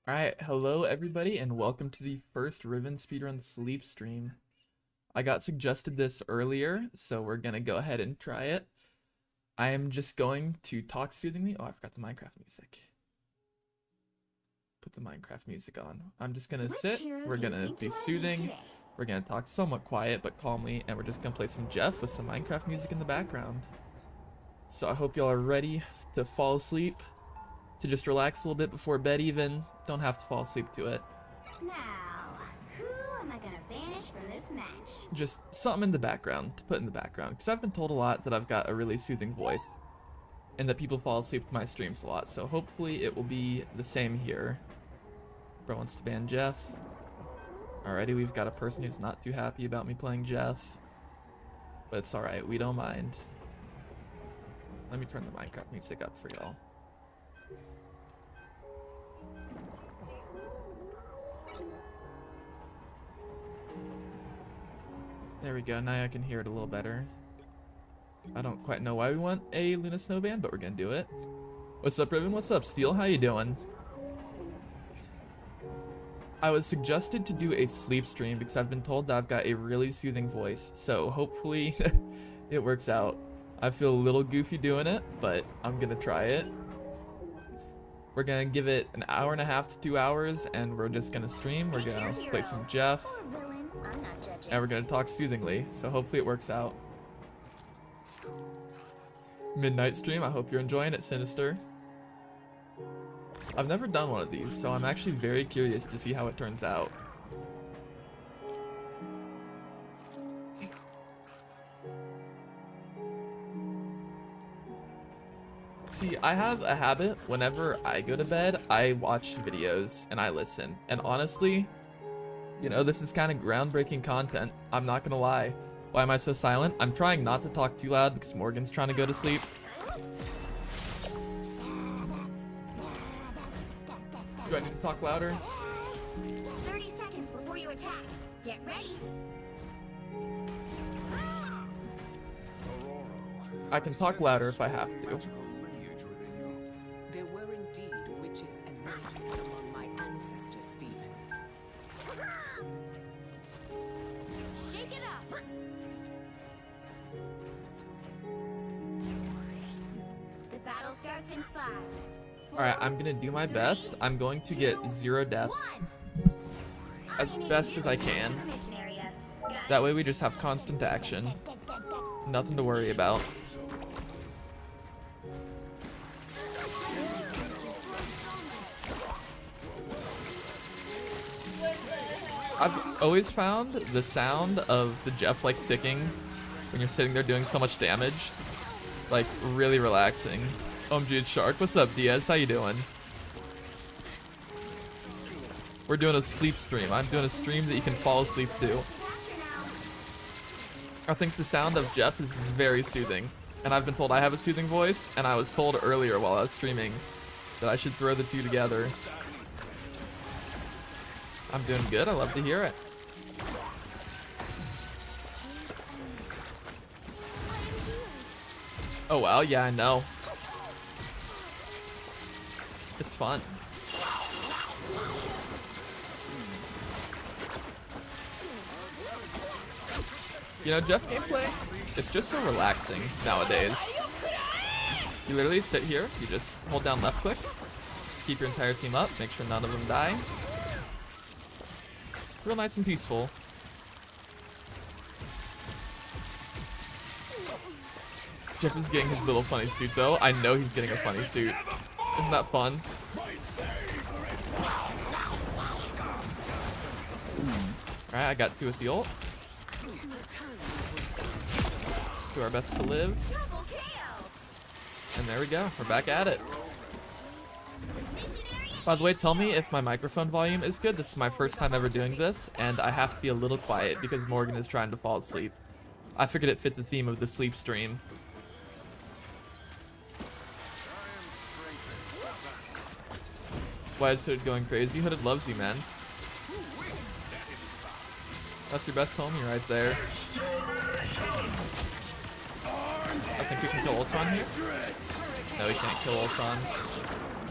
Alright, hello everybody and welcome to the first Riven Speedrun Sleep stream. I got suggested this earlier, so we're gonna go ahead and try it. I am just going to talk soothingly. Oh, I forgot the Minecraft music. Put the Minecraft music on. I'm just gonna sit, we're gonna be soothing, we're gonna talk somewhat quiet but calmly, and we're just gonna play some Jeff with some Minecraft music in the background. So I hope y'all are ready to fall asleep, to just relax a little bit before bed even. Don't have to fall asleep to it. Now, who am I gonna banish from this match? Just something in the background to put in the background, because I've been told a lot that I've got a really soothing voice and that people fall asleep to my streams a lot, so hopefully it will be the same here. Bro wants to ban Jeff. Alrighty, we've got a person who's not too happy about me playing Jeff, but it's alright, we don't mind. Let me turn the Minecraft music up for y'all. There we go, now I can hear it a little better. I don't quite know why we want a Luna Snowband, but we're gonna do it. What's up, Riven? What's up, Steel? How you doing? I was suggested to do a sleep stream because I've been told that I've got a really soothing voice, so hopefully it works out. I feel a little goofy doing it, but I'm gonna try it. We're gonna give it an hour and a half to 2 hours, and we're just gonna stream. We're gonna play some Jeff. And we're gonna talk soothingly, so hopefully it works out. Midnight stream, I hope you're enjoying it, Sinister. I've never done one of these, so I'm actually very curious to see how it turns out. See, I have a habit, whenever I go to bed, I watch videos and I listen. And honestly, you know, this is kind of groundbreaking content. I'm not gonna lie. Why am I so silent? I'm trying not to talk too loud because Morgan's trying to go to sleep. Do I need to talk louder? 30 seconds before you attack. Get ready. I can talk louder if I have to. There were indeed witches and magics among my ancestors, Stephen. Shake it up. The battle starts in 5. Alright, I'm gonna do my best. I'm going to get 0 deaths as best as I can. That way we just have constant action. Nothing to worry about. I've always found the sound of the Jeff like ticking when you're sitting there doing so much damage like really relaxing. OMG Shark, what's up Diaz? How you doing? We're doing a sleep stream. I'm doing a stream that you can fall asleep to. I think the sound of Jeff is very soothing, and I've been told I have a soothing voice, and I was told earlier while I was streaming that I should throw the two together. I'm doing good, I love to hear it. Oh wow, yeah, I know. It's fun. You know, Jeff gameplay, it's just so relaxing nowadays. You literally sit here, you just hold down left click, keep your entire team up, make sure none of them die. Real nice and peaceful. Jeff is getting his little funny suit though. I know he's getting a funny suit. Isn't that fun? Alright, I got 2 with the ult. Let's do our best to live. And there we go, we're back at it. By the way, tell me if my microphone volume is good. This is my first time ever doing this, and I have to be a little quiet because Morgan is trying to fall asleep. I figured it fit the theme of the sleep stream. Why is Hooded going crazy? Hooded loves you, man. That's your best homie right there. I think we can kill Ultron here. No, we can't kill Ultron.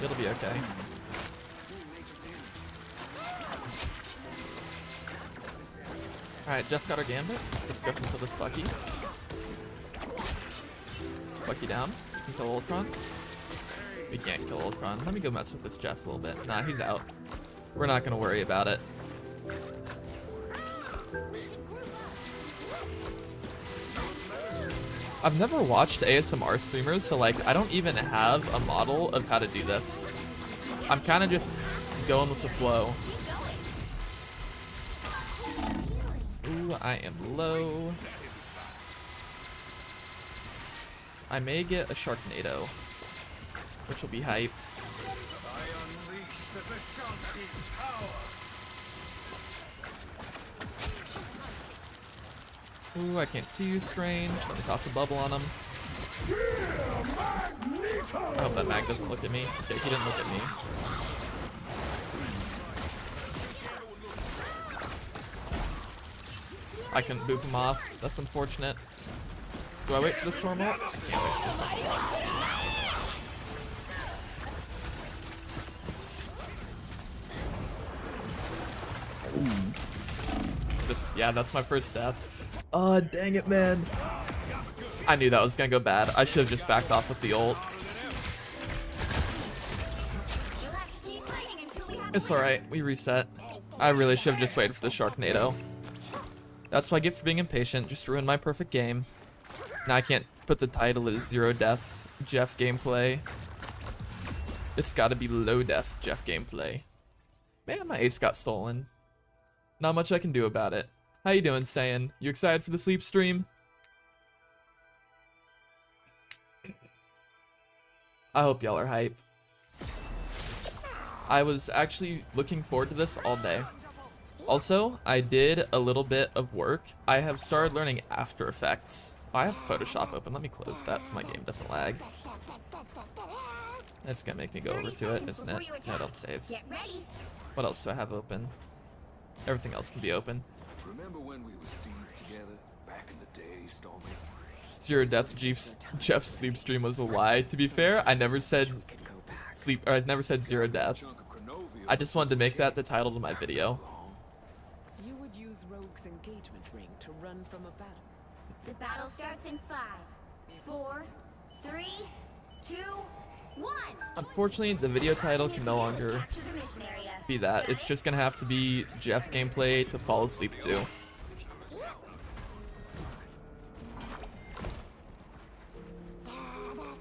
It'll be okay. Alright, Jeff got our gambit. Let's go kill this Bucky. Bucky down. Can we kill Ultron? We can't kill Ultron. Let me go mess with this Jeff a little bit. Nah, he's out. We're not gonna worry about it. I've never watched ASMR streamers, so like I don't even have a model of how to do this. I'm kind of just going with the flow. Ooh, I am low. I may get a Sharknado, which will be hype. Ooh, I can't see you, Strange. Let me toss a bubble on him. I hope that mag doesn't look at me. Okay, he didn't look at me. I couldn't boop him off. That's unfortunate. Do I wait for the storm ult? Can't wait for the storm ult. Yeah, that's my first death. Oh, dang it, man. I knew that was gonna go bad. I should have just backed off with the ult. It's alright, we reset. I really should have just waited for the Sharknado. That's what I get for being impatient, just ruined my perfect game. Now I can't put the title as Zero Death Jeff gameplay. It's gotta be Low Death Jeff gameplay. Man, my ace got stolen. Not much I can do about it. How you doing, Saiyan? You excited for the sleep stream? I hope y'all are hype. I was actually looking forward to this all day. Also, I did a little bit of work. I have started learning After Effects. I have Photoshop open. Let me close that so my game doesn't lag. That's gonna make me go over to it, isn't it? No, don't save. What else do I have open? Everything else can be open. Remember when we were steeds together back in the day, Stormy? Zero Death Jeff's sleep stream was a lie. To be fair, I never said sleep, or I never said Zero Death. I just wanted to make that the title to my video. You would use Rogue's engagement ring to run from a battle. The battle starts in 5, 4, 3, 2, 1. Unfortunately, the video title can no longer Capture the mission area. be that. It's just gonna have to be Jeff gameplay to fall asleep to.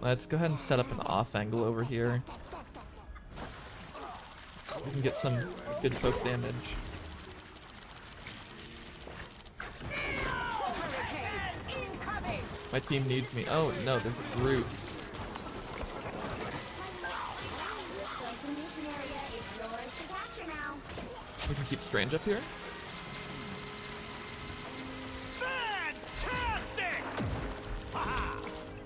Let's go ahead and set up an off angle over here. We can get some good poke damage. My team needs me. Oh no, there's a Groot. We can keep Strange up here.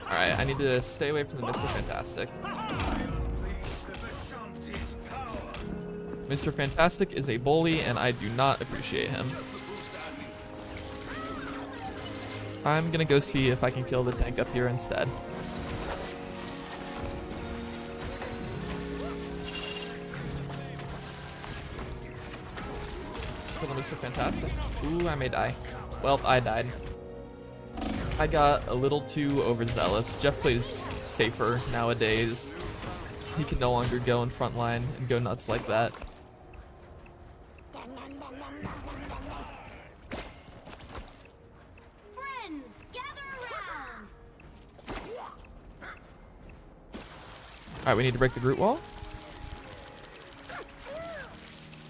Alright, I need to stay away from the Mr. Fantastic. Mr. Fantastic is a bully, and I do not appreciate him. I'm gonna go see if I can kill the tank up here instead. Kill Mr. Fantastic. Ooh, I may die. Well, I died. I got a little too overzealous. Jeff plays safer nowadays. He can no longer go in front line and go nuts like that. Friends, gather around. Alright, we need to break the Groot wall.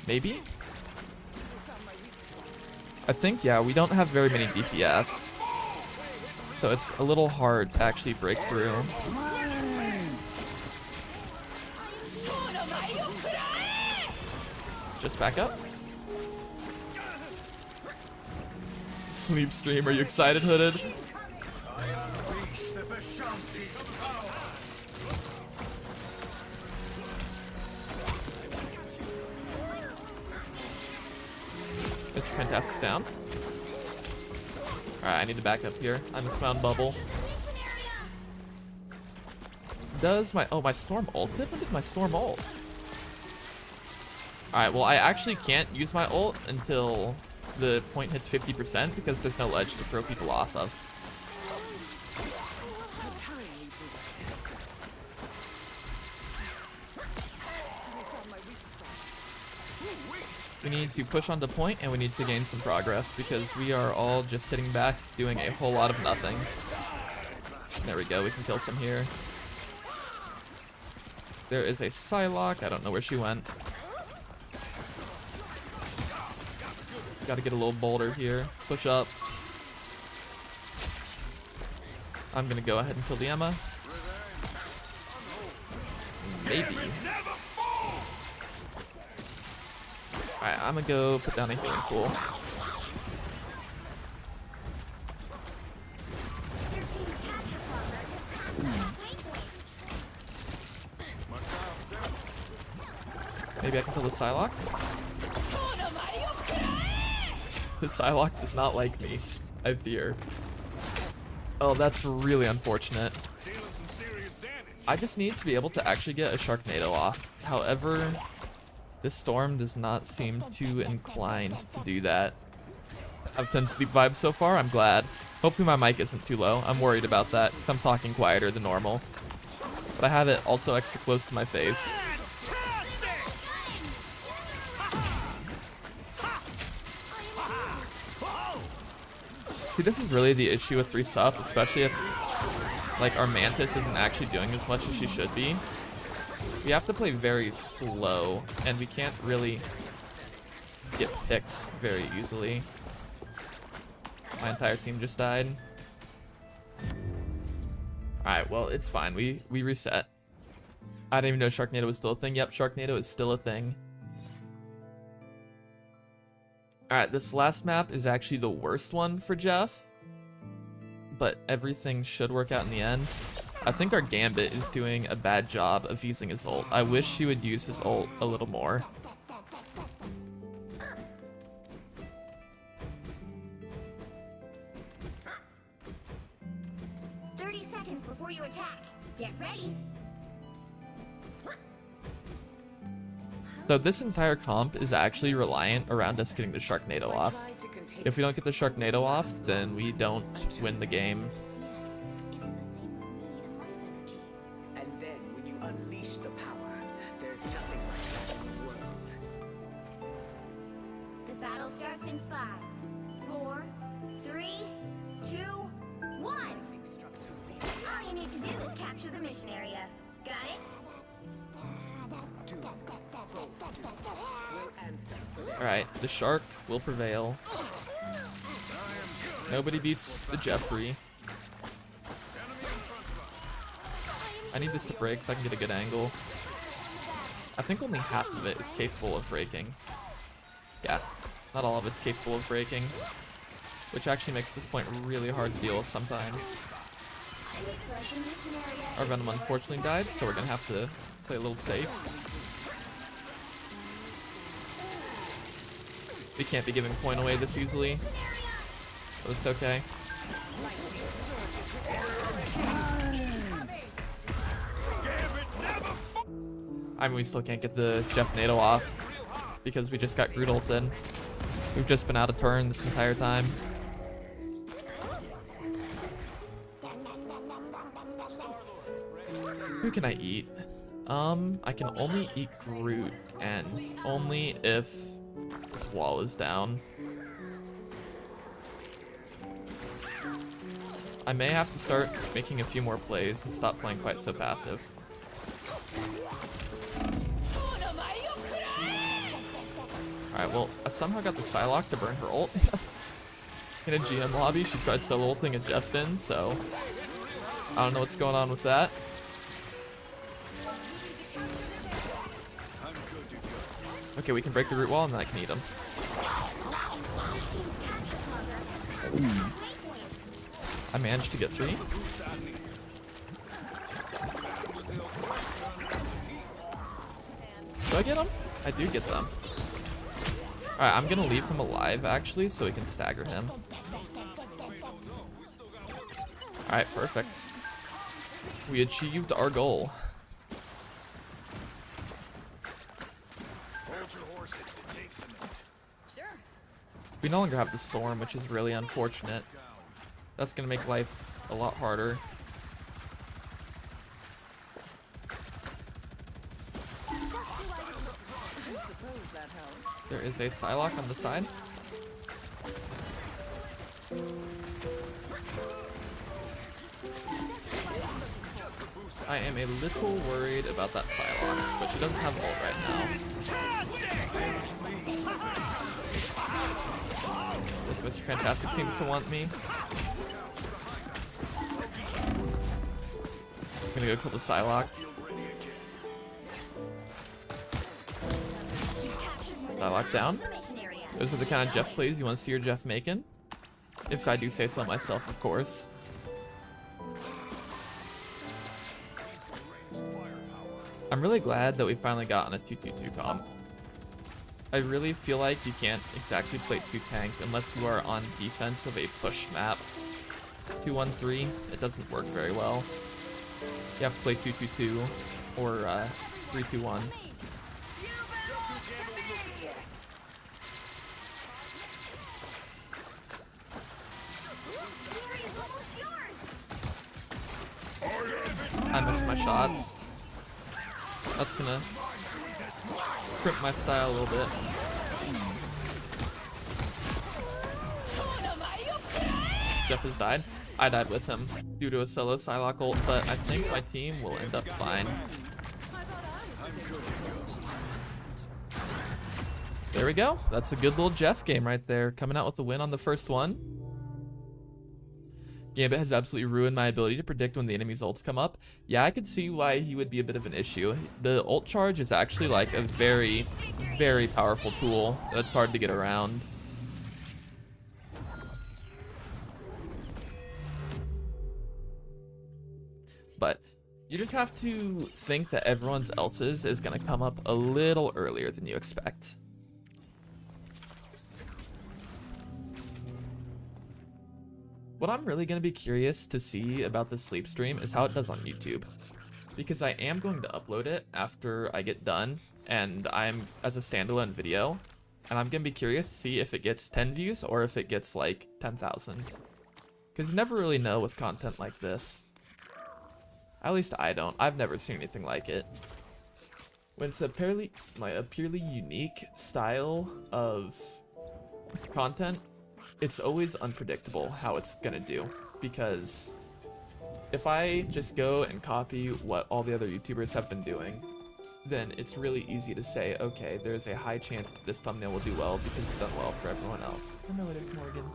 Maybe? I think, yeah, we don't have very many DPS. So it's a little hard to actually break through. Let's just back up. Sleep stream, are you excited, Hooded? Mr. Fantastic down. Alright, I need to back up here. I missed my own bubble. Does my... Oh, my storm ulted? When did my storm ult? Alright, well, I actually can't use my ult until the point hits 50% because there's no ledge to throw people off of. We need to push on the point and we need to gain some progress because we are all just sitting back doing a whole lot of nothing. There we go, we can kill some here. There is a Psylocke, I don't know where she went. Gotta get a little bolder here. Push up. I'm gonna go ahead and kill the Emma. Maybe. Alright, I'm gonna go put down a healing pool. Your team's capture progress is past that waypoint. Maybe I can kill the Psylocke? The Psylocke does not like me, I fear. Oh, that's really unfortunate. I just need to be able to actually get a Sharknado off. However, this storm does not seem too inclined to do that. I've 10 sleep vibes so far, I'm glad. Hopefully my mic isn't too low. I'm worried about that because I'm talking quieter than normal. But I have it also extra close to my face. See, this is really the issue with 3 sup, especially if like our Mantis isn't actually doing as much as she should be. We have to play very slow, and we can't really get picks very easily. My entire team just died. Alright, well, it's fine. We reset. I didn't even know Sharknado was still a thing. Yep, Sharknado is still a thing. Alright, this last map is actually the worst one for Jeff, but everything should work out in the end. I think our Gambit is doing a bad job of using his ult. I wish he would use his ult a little more. Seconds before you attack. Get ready. So this entire comp is actually reliant around us getting the Sharknado off. If we don't get the Sharknado off, then we don't win the game. Yes, it is the same with me and life energy. And then when you unleash the power, there's nothing like that in the world. The battle starts in 5, 4, 3, 2, 1. All you need to do is capture the mission area. Got it? Alright, the Shark will prevail. Nobody beats the Jeffrey. I need this to break so I can get a good angle. I think only half of it is capable of breaking. Yeah, not all of it's capable of breaking, which actually makes this point really hard to deal with sometimes. Our Venom unfortunately died, so we're gonna have to play a little safe. We can't be giving point away this easily, but it's okay. I mean, we still can't get the Jeff Nado off because we just got Groot ulted. We've just been out of turn this entire time. Who can I eat? I can only eat Groot, and only if this wall is down. I may have to start making a few more plays and stop playing quite so passive. Alright, well, I somehow got the Psylocke to burn her ult. In a GM lobby, she tried solo ulting a Jeff Finn, so I don't know what's going on with that. Okay, we can break the root wall and then I can eat him. I managed to get 3. Do I get them? I do get them. Alright, I'm gonna leave him alive actually so we can stagger him. Alright, perfect. We achieved our goal. We no longer have the storm, which is really unfortunate. That's gonna make life a lot harder. There is a Psylocke on the side. I am a little worried about that Psylocke, but she doesn't have ult right now. This Mr. Fantastic seems to want me. I'm gonna go kill the Psylocke. Psylocke down. Those are the kind of Jeff plays you want to see your Jeff making. If I do say so myself, of course. I'm really glad that we finally got on a 2-2-2 comp. I really feel like you can't exactly play 2-tank unless you are on defense of a push map. 2-1-3, it doesn't work very well. You have to play 2-2-2 or 3-2-1. I missed my shots. That's gonna crimp my style a little bit. Jeff has died. I died with him due to a solo Psylocke ult, but I think my team will end up fine. There we go. That's a good little Jeff game right there. Coming out with the win on the first one. Gambit has absolutely ruined my ability to predict when the enemy's ults come up. Yeah, I could see why he would be a bit of an issue. The ult charge is actually like a very, very powerful tool that's hard to get around. But you just have to think that everyone else's is going to come up a little earlier than you expect. What I'm really going to be curious to see about the sleep stream is how it does on YouTube. Because I am going to upload it after I get done, and I'm as a standalone video. And I'm going to be curious to see if it gets 10 views or if it gets like 10,000. Because you never really know with content like this. At least I don't. I've never seen anything like it. When it's a purely unique style of content, it's always unpredictable how it's gonna do, because if I just go and copy what all the other YouTubers have been doing, then it's really easy to say, okay, there's a high chance that this thumbnail will do well because it's done well for everyone else. I know it is, Morgan.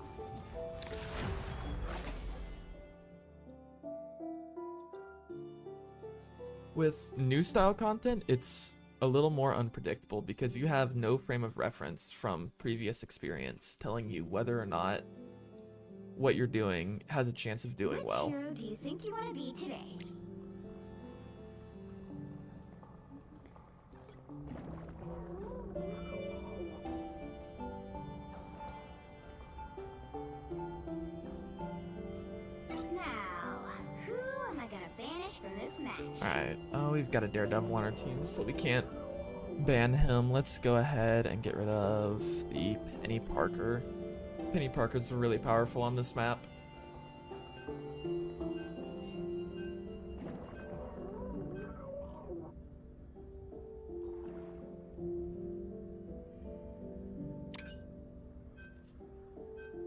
With new style content, it's a little more unpredictable because you have no frame of reference from previous experience telling you whether or not what you're doing has a chance of doing well. Which hero do you think you want to be today? Now, who am I gonna banish from this match? Alright, oh, we've got a Daredevil on our team, so we can't ban him. Let's go ahead and get rid of the Penny Parker. Penny Parker's really powerful on this map.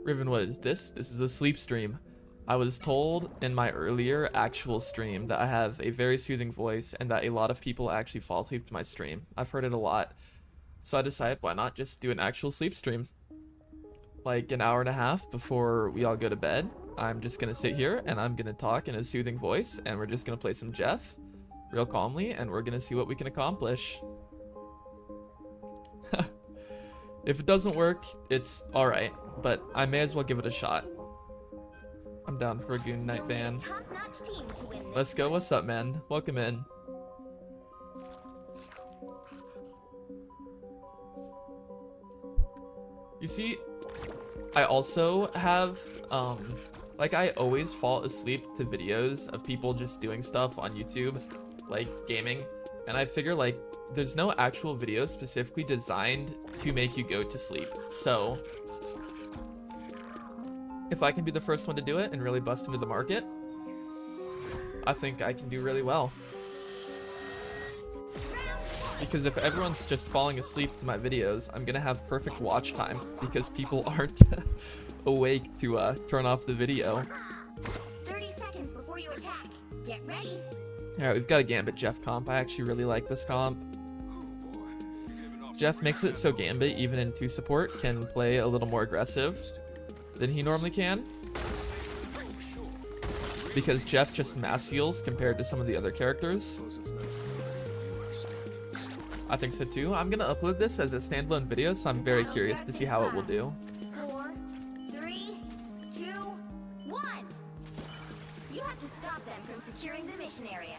Riven, what is this? This is a sleep stream. I was told in my earlier actual stream that I have a very soothing voice and that a lot of people actually fall asleep to my stream. I've heard it a lot. So I decided, why not just do an actual sleep stream? Like an hour and a half before we all go to bed. I'm just gonna sit here and I'm gonna talk in a soothing voice, and we're just gonna play some Jeff real calmly, and we're gonna see what we can accomplish. If it doesn't work, it's alright, but I may as well give it a shot. I'm down for a Goon Night ban. Let's go. What's up, man? Welcome in. You see, I also have, like, I always fall asleep to videos of people just doing stuff on YouTube, like gaming, and I figure, like, there's no actual video specifically designed to make you go to sleep. So If I can be the first one to do it and really bust into the market, I think I can do really well. Because if everyone's just falling asleep to my videos, I'm gonna have perfect watch time because people aren't awake to turn off the video. 30 seconds before you attack. Get ready. Alright, we've got a Gambit Jeff comp. I actually really like this comp. Jeff makes it so Gambit, even in 2 support, can play a little more aggressive than he normally can. Because Jeff just mass heals compared to some of the other characters. I think so too. I'm gonna upload this as a standalone video, so I'm very curious to see how it will do. 4, 3, 2, 1. You have to stop them from securing the mission area.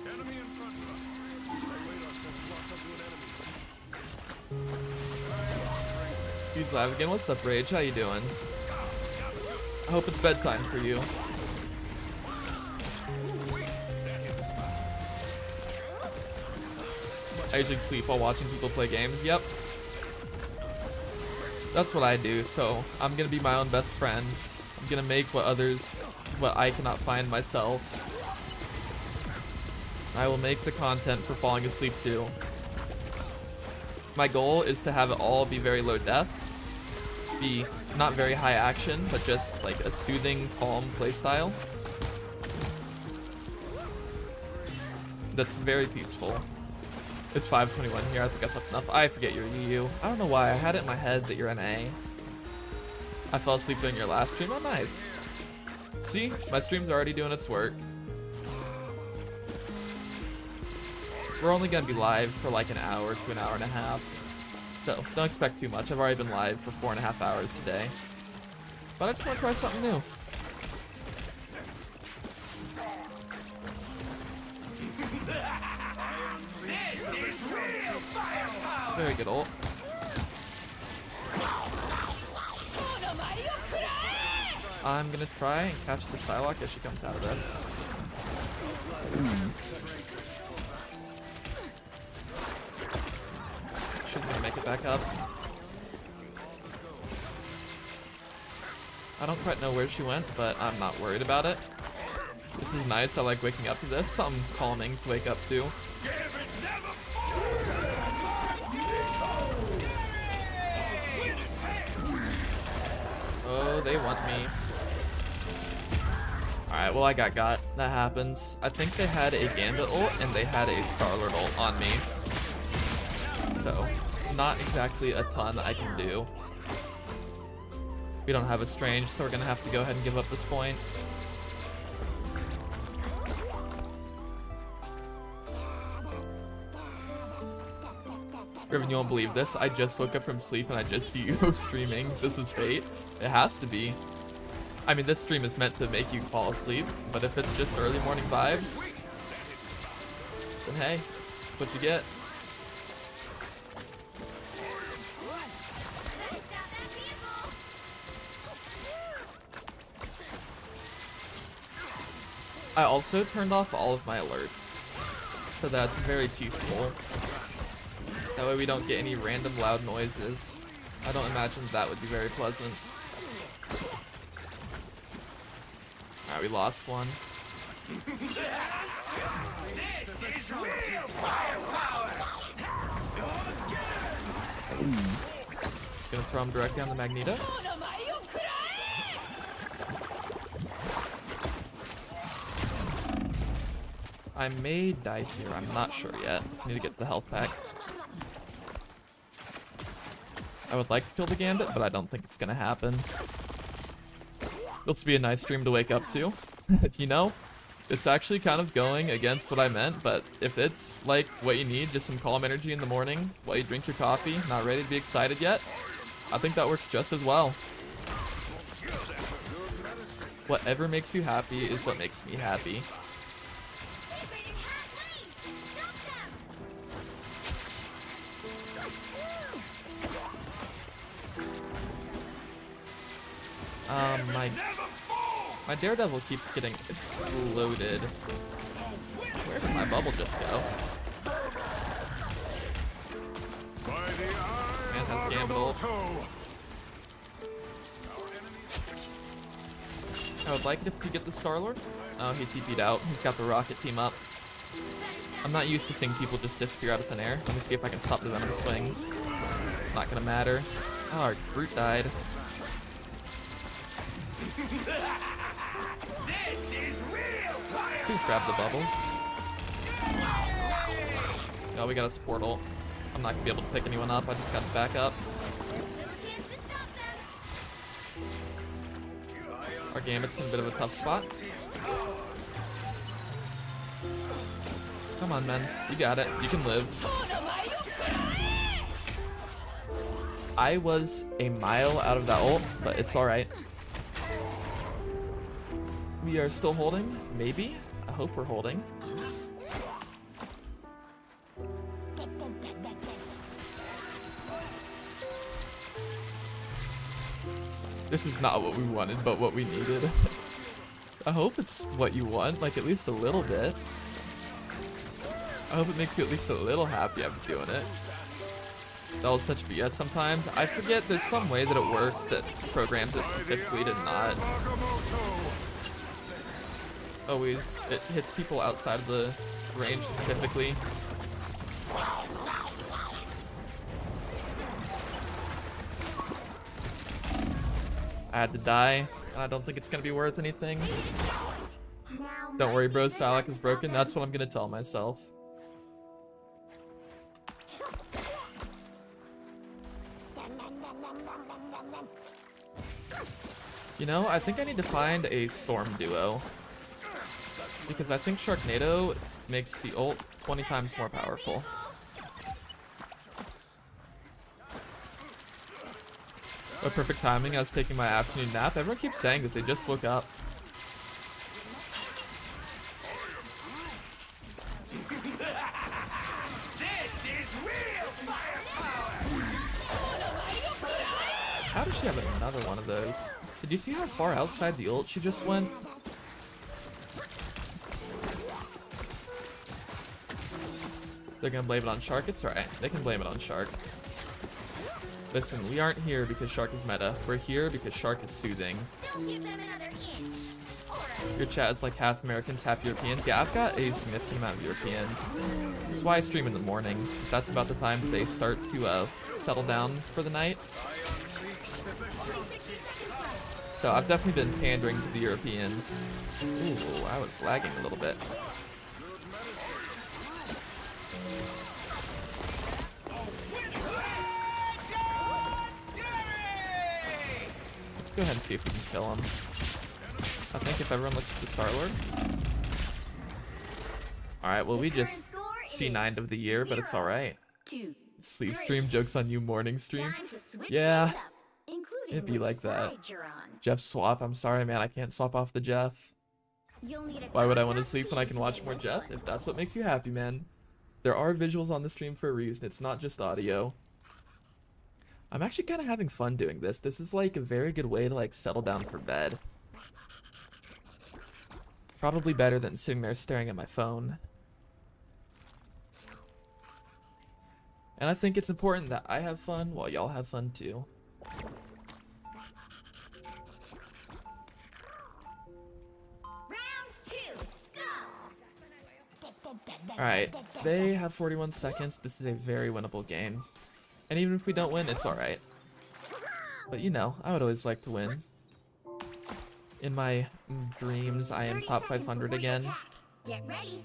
Enemy in front of us. Our radar sensor locked up to an enemy. He's live again. What's up, Rage? How you doing? I hope it's bedtime for you. I usually sleep while watching people play games. Yep. That's what I do, so I'm gonna be my own best friend. I'm gonna make what I cannot find myself. I will make the content for falling asleep too. My goal is to have it all be very low death, be not very high action, but just like a soothing, calm playstyle. That's very peaceful. It's 5:21 here. I think I slept enough. I forget you're UU. I don't know why. I had it in my head that you're an A. I fell asleep during your last stream. Oh, nice. See? My stream's already doing its work. We're only going to be live for like an hour to an hour and a half. So, don't expect too much. I've already been live for 4.5 hours today. But I just want to try something new. Very good ult. I'm gonna try and catch the Psylocke as she comes out of this. She's gonna make it back up. I don't quite know where she went, but I'm not worried about it. This is nice. I like waking up to this. Something calming to wake up to. Oh, they want me. Alright, well I got. That happens. I think they had a Gambit ult and they had a Star-Lord ult on me. So, not exactly a ton I can do. We don't have a Strange, so we're gonna have to go ahead and give up this point. Riven, you won't believe this. I just woke up from sleep and I just see you streaming. This is fate. It has to be. I mean, this stream is meant to make you fall asleep, but if it's just early morning vibes, then hey, that's what you get. I also turned off all of my alerts, so that's very peaceful. That way we don't get any random loud noises. I don't imagine that would be very pleasant. Alright, we lost one. Gonna throw him directly on the Magneto. I may die here, I'm not sure yet. I need to get to the health pack. I would like to kill the Gambit, but I don't think it's gonna happen. This will be a nice stream to wake up to. You know, it's actually kind of going against what I meant, but if it's like what you need, just some calm energy in the morning while you drink your coffee, not ready to be excited yet, I think that works just as well. Whatever makes you happy is what makes me happy. My Daredevil keeps getting exploded. Where did my bubble just go? By the eye his Gambit ult. I would like it if we get the Star-Lord. Oh, he TP'd out. He's got the rocket team up. I'm not used to seeing people just disappear out of thin air. Let me see if I can stop the Venom swing. Not gonna matter. Oh, our Groot died. Please grab the bubble. No, we got a support ult. I'm not gonna be able to pick anyone up. I just got to back up. There's still a chance to stop them. Our Gambit's in a bit of a tough spot. Come on, man. You got it. You can live. I was a mile out of that ult, but it's alright. We are still holding. Maybe. I hope we're holding. This is not what we wanted, but what we needed. I hope it's what you want, like at least a little bit. I hope it makes you at least a little happy after doing it. That'll such BS sometimes. I forget there's some way that it works that programs it specifically to not. Always, it hits people outside of the range specifically. I had to die, and I don't think it's gonna be worth anything. Don't worry, bro, Salak is broken. That's what I'm gonna tell myself. You know, I think I need to find a Storm duo. Because I think Sharknado makes the ult 20 times more powerful. Oh, perfect timing. I was taking my afternoon nap. Everyone keeps saying that they just woke up. How does she have another one of those? Did you see how far outside the ult she just went? They're gonna blame it on Shark. It's alright. They can blame it on Shark. Listen, we aren't here because Shark is meta. We're here because Shark is soothing. Don't give them another inch. Your chat is like half Americans, half Europeans. Yeah, I've got a significant amount of Europeans. That's why I stream in the morning, because that's about the time they start to settle down for the night. So I've definitely been pandering to the Europeans. Ooh, I was lagging a little bit. Let's go ahead and see if we can kill him. I think if everyone looks at the Star-Lord. Alright, well we just C9'd of the year, but it's alright. Sleep stream, jokes on you, morning stream. Yeah, it'd be like that. Jeff swap, I'm sorry man, I can't swap off the Jeff. Why would I want to sleep when I can watch more Jeff? If that's what makes you happy, man. There are visuals on the stream for a reason, it's not just audio. I'm actually kind of having fun doing this. This is like a very good way to like settle down for bed. Probably better than sitting there staring at my phone. And I think it's important that I have fun while y'all have fun too. Round 2, go! Alright, they have 41 seconds. This is a very winnable game. And even if we don't win, it's alright. But you know, I would always like to win. In my dreams, I am top 500 again. Get ready.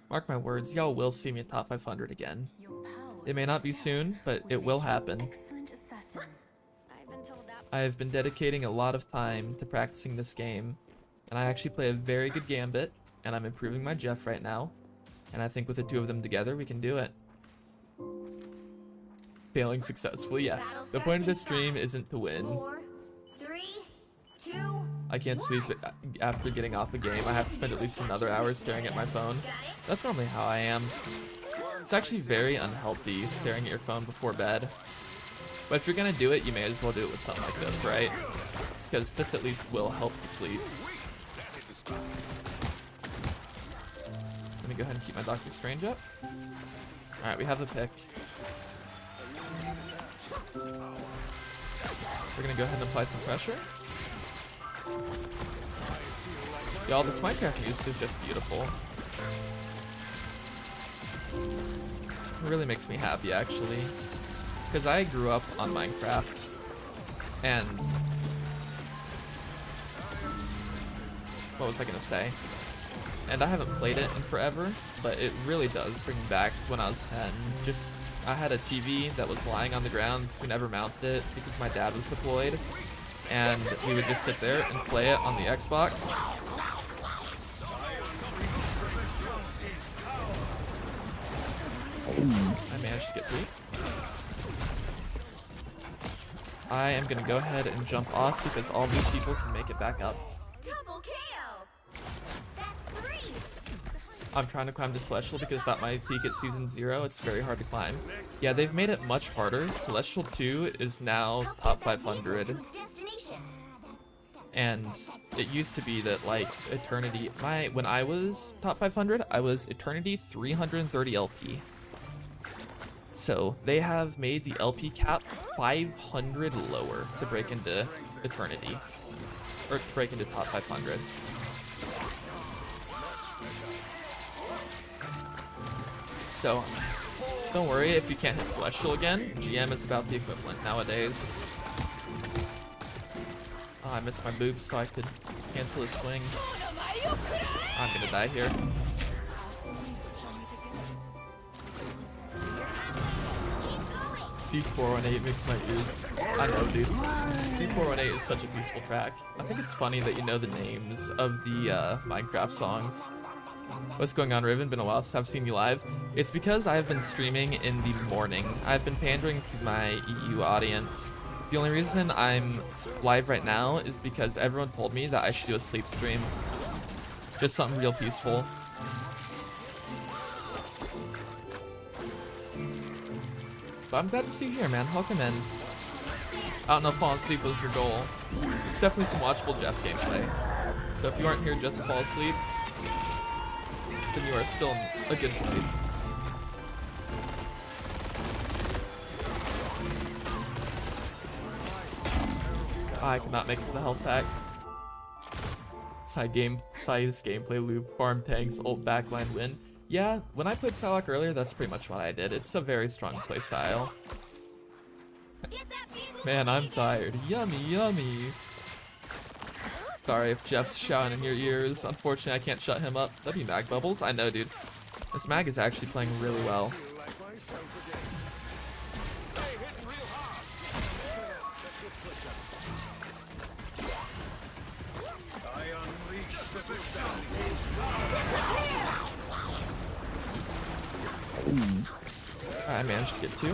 Mark my words, y'all will see me at top 500 again. It may not be soon, but it will happen. I have been dedicating a lot of time to practicing this game, and I actually play a very good Gambit, and I'm improving my Jeff right now, and I think with the two of them together, we can do it. Failing successfully, yeah. The point of this stream isn't to win. 4, 3, 2, I can't sleep after getting off a game. I have to spend at least another hour staring at my phone. That's normally how I am. It's actually very unhealthy staring at your phone before bed. But if you're gonna do it, you may as well do it with something like this, right? Because this at least will help you sleep. Let me go ahead and keep my Doctor Strange up. Alright, we have a pick. We're gonna go ahead and apply some pressure. Y'all, this Minecraft music is just beautiful. It really makes me happy, actually. Because I grew up on Minecraft. And... what was I gonna say? And I haven't played it in forever, but it really does bring me back to when I was 10. Just, I had a TV that was lying on the ground because we never mounted it because my dad was deployed. And we would just sit there and play it on the Xbox. I managed to get 3. I am gonna go ahead and jump off because all these people can make it back up. Double KO. That's 3. I'm trying to climb to Celestial because that might peak at Season 0. It's very hard to climb. Yeah, they've made it much harder. Celestial 2 is now top 500. And it used to be that, like, Eternity... when I was top 500, I was Eternity 330 LP. So, they have made the LP cap 500 lower to break into Eternity. Or to break into top 500. So, don't worry if you can't hit Celestial again. GM is about the equivalent nowadays. Oh, I missed my boobs so I could cancel his swing. I'm gonna die here. C418 makes my ears. I know, dude. C418 is such a beautiful track. I think it's funny that you know the names of the Minecraft songs. What's going on, Raven? Been a while since I've seen you live. It's because I've been streaming in the morning. I've been pandering to my EU audience. The only reason I'm live right now is because everyone told me that I should do a sleep stream. Just something real peaceful. But I'm glad to see you here, man. Welcome in. I don't know if falling asleep was your goal. It's definitely some watchable Jeff gameplay. So if you aren't here just to fall asleep, then you are still in a good place. I cannot make it to the health pack. Side gameplay loop, farm tanks, ult backline win. Yeah, when I played Psylocke earlier, that's pretty much what I did. It's a very strong playstyle. Man, I'm tired. Yummy, yummy. Sorry if Jeff's shouting in your ears. Unfortunately, I can't shut him up. That'd be mag bubbles. I know, dude. This mag is actually playing really well. I managed to get 2.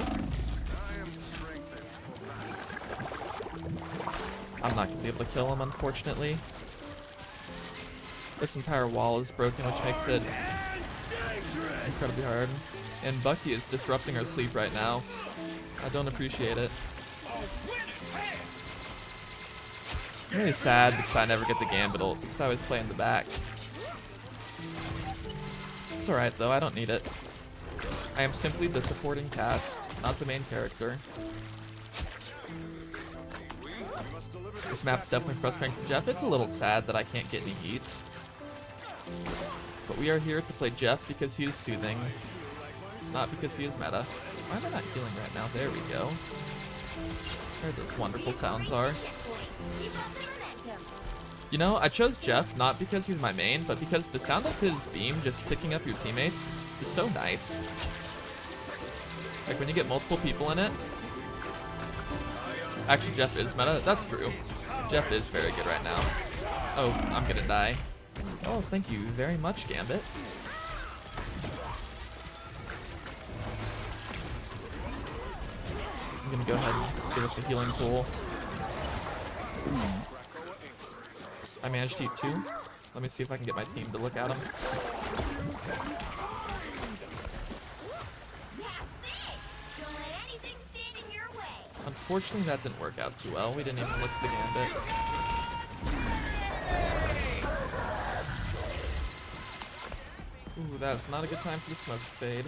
I'm not gonna be able to kill him, unfortunately. This entire wall is broken, which makes it incredibly hard. And Bucky is disrupting our sleep right now. I don't appreciate it. I'm really sad because I never get the Gambit ult because I always play in the back. It's alright though, I don't need it. I am simply the supporting cast, not the main character. This map is definitely frustrating to Jeff. It's a little sad that I can't get any heats. But we are here to play Jeff because he is soothing, not because he is meta. Why am I not healing right now? There we go. There those wonderful sounds are. You know, I chose Jeff not because he's my main, but because the sound of his beam just ticking up your teammates is so nice. Like when you get multiple people in it. Actually, Jeff is meta. That's true. Jeff is very good right now. Oh, I'm gonna die. Oh, thank you very much, Gambit. I'm gonna go ahead and give us a healing pool. I managed to eat 2. Let me see if I can get my team to look at him. Unfortunately, that didn't work out too well. We didn't even look at the Gambit. Ooh, that's not a good time for the smoke to fade.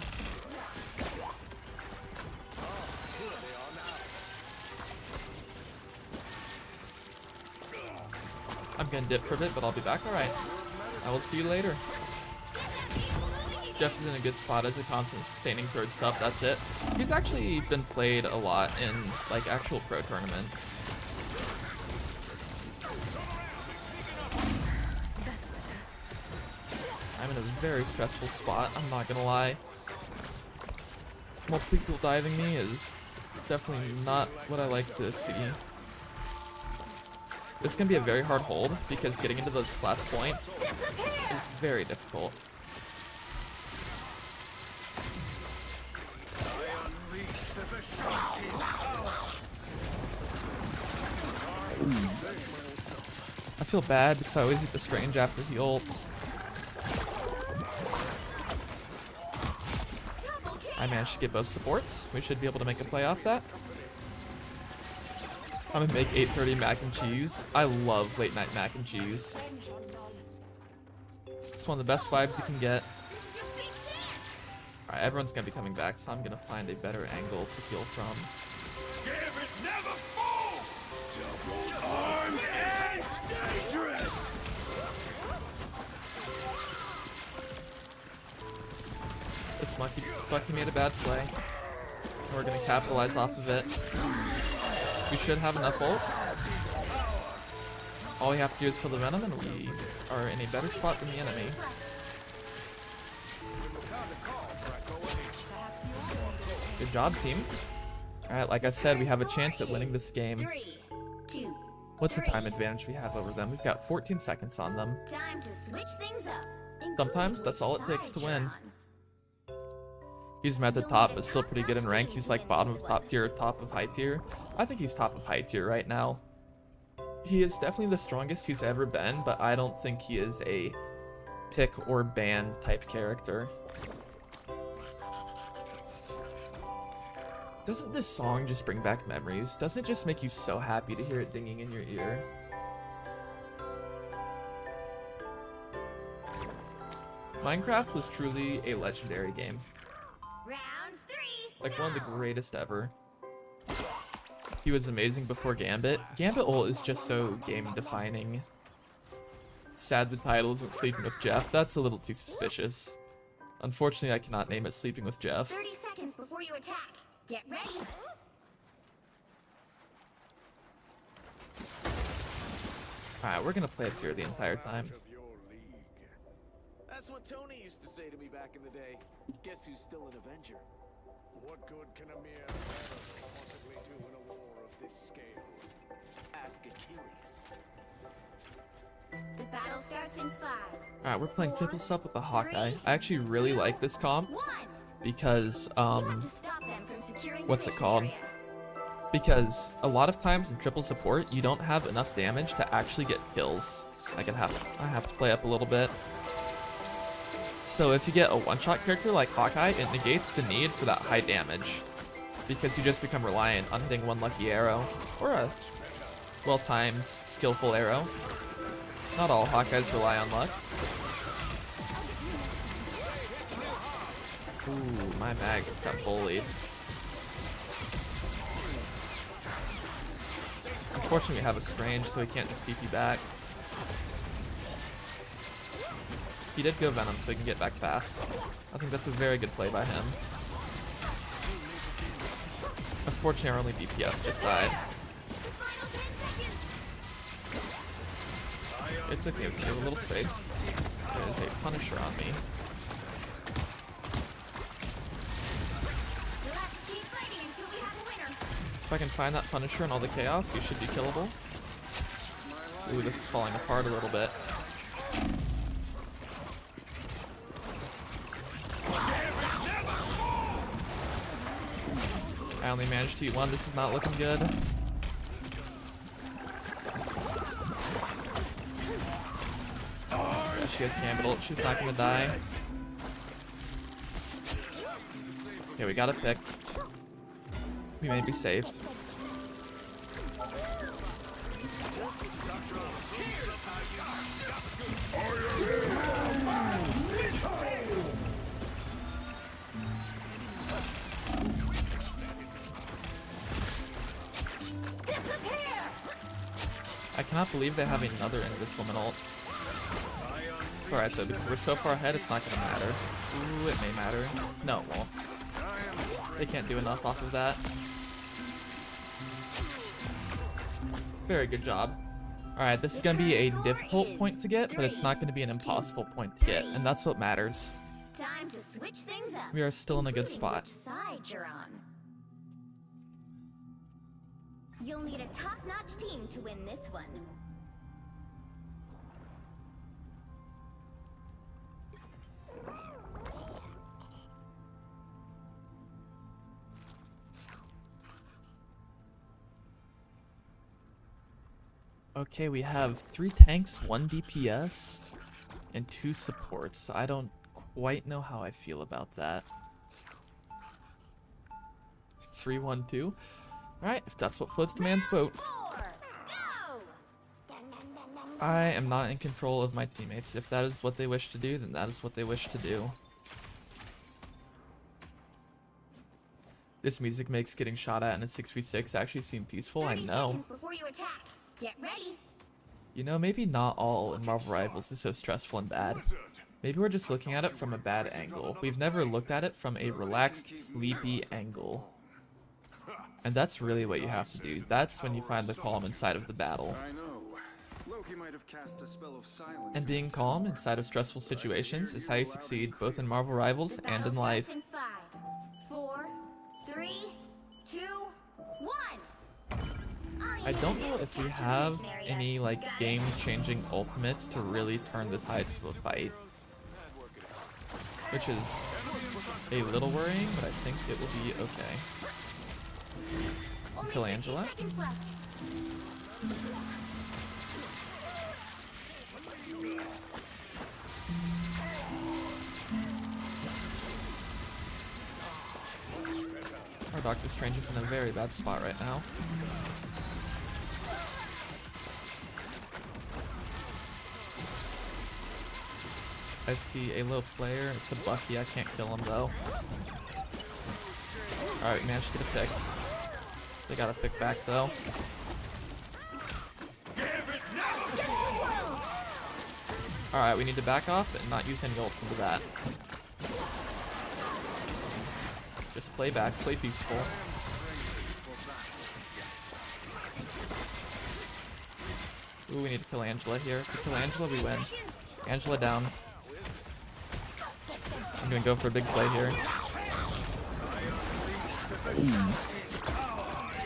I'm gonna dip for a bit, but I'll be back. Alright. I will see you later. Jeff is in a good spot as a constant sustaining third sub, that's it. He's actually been played a lot in like actual pro tournaments. I'm in a very stressful spot, I'm not gonna lie. Multiple people diving me is definitely not what I like to see. This is gonna be a very hard hold because getting into this last point is very difficult. I feel bad because I always hit the Strange after he ults. I managed to get both supports. We should be able to make a play off that. I'm gonna make 8:30 mac and cheese. I love late night mac and cheese. It's one of the best vibes you can get. Alright, everyone's gonna be coming back, so I'm gonna find a better angle to heal from. Give it never fall! Armed and dangerous! This Bucky made a bad play. We're gonna capitalize off of it. We should have enough ult. All we have to do is kill the Venom and we are in a better spot than the enemy. Good job, team. Alright, like I said, we have a chance at winning this game. 3, 2, What's the time advantage we have over them? We've got 14 seconds on them. time to switch things up. Sometimes that's all it takes to win. He's met the top, but still pretty good in rank. He's like bottom of top tier, top of high tier. I think he's top of high tier right now. He is definitely the strongest he's ever been, but I don't think he is a pick or ban type character. Doesn't this song just bring back memories? Doesn't it just make you so happy to hear it dinging in your ear? Minecraft was truly a legendary game. Round 3. Like one of the greatest ever. He was amazing before Gambit. Gambit ult is just so game defining. Sad the title isn't Sleeping with Jeff. That's a little too suspicious. Unfortunately, I cannot name it Sleeping with Jeff. 30 seconds before you attack. Get ready. Alright, we're gonna play up here the entire time. Of your league. That's what Tony used to say to me back in the day. Guess who's still an Avenger? What good can a mere battle possibly do in a war of this scale? Ask Achilles. The battle starts in 5. Alright, we're playing triple sub with the Hawkeye. I actually really like this comp 1. because, You have to stop them from securing the what's it mission called? area. Because a lot of times in triple support, you don't have enough damage to actually get kills. I have to play up a little bit. So if you get a one-shot character like Hawkeye, it negates the need for that high damage. Because you just become reliant on hitting one lucky arrow, or a well-timed, skillful arrow. Not all Hawkeyes rely on luck. Ooh, my mag just got bullied. Unfortunately, we have a Strange, so he can't just TP back. He did go Venom, so he can get back fast. I think that's a very good play by him. Unfortunately, our only DPS just died. It's okay, we can give a little space. There is a Punisher on me. You'll have to keep fighting until we have a winner. If I can find that Punisher and all the chaos, he should be killable. Ooh, this is falling apart a little bit. I only managed to eat one. This is not looking good. Yeah, she has Gambit ult. She's not gonna die. Okay, we got a pick. We may be safe. I cannot believe they have another Invis Woman ult. Alright though, because we're so far ahead, it's not gonna matter. Ooh, it may matter. No, it won't. They can't do enough off of that. Very good job. Alright, this is gonna be a difficult point to get, but it's not gonna be an impossible point to get, and that's what matters. Time to switch things up. We are still in a good including spot. Which side you're on. You'll need a top-notch team to win this one. Okay, we have 3 tanks, 1 DPS, and 2 supports. I don't quite know how I feel about that. 3-1-2. Alright, if that's what floats to man's boat. 4, go! I am not in control of my teammates. If that is what they wish to do, then that is what they wish to do. This music makes getting shot at in a 6v6 actually seem peaceful, I 30 know. seconds before you attack. Get ready. You know, maybe not all in Marvel Rivals is so stressful and bad. Maybe we're just looking at it from a bad angle. We've never looked at it from a relaxed, sleepy angle. And that's really what you have to do. That's when you find the calm inside of the battle. I know. Loki might have cast a spell of silence. And being calm inside of stressful situations is how you succeed both in Marvel Rivals The and in battle life. starts in 5, 4, 3, 2, 1. I don't know if we have any like game-changing ultimates to really turn the tides of a fight, which is a little worrying, but I think it will be okay. Kill Angela. Our Doctor Strange is in a very bad spot right now. I see a low player. It's a Bucky. I can't kill him though. Alright, we managed to get a pick. They got a pick back though. Alright, we need to back off and not use any ult into that. Just play back, play peaceful. Ooh, we need to kill Angela here. If we kill Angela, we win. Angela down. I'm gonna go for a big play here.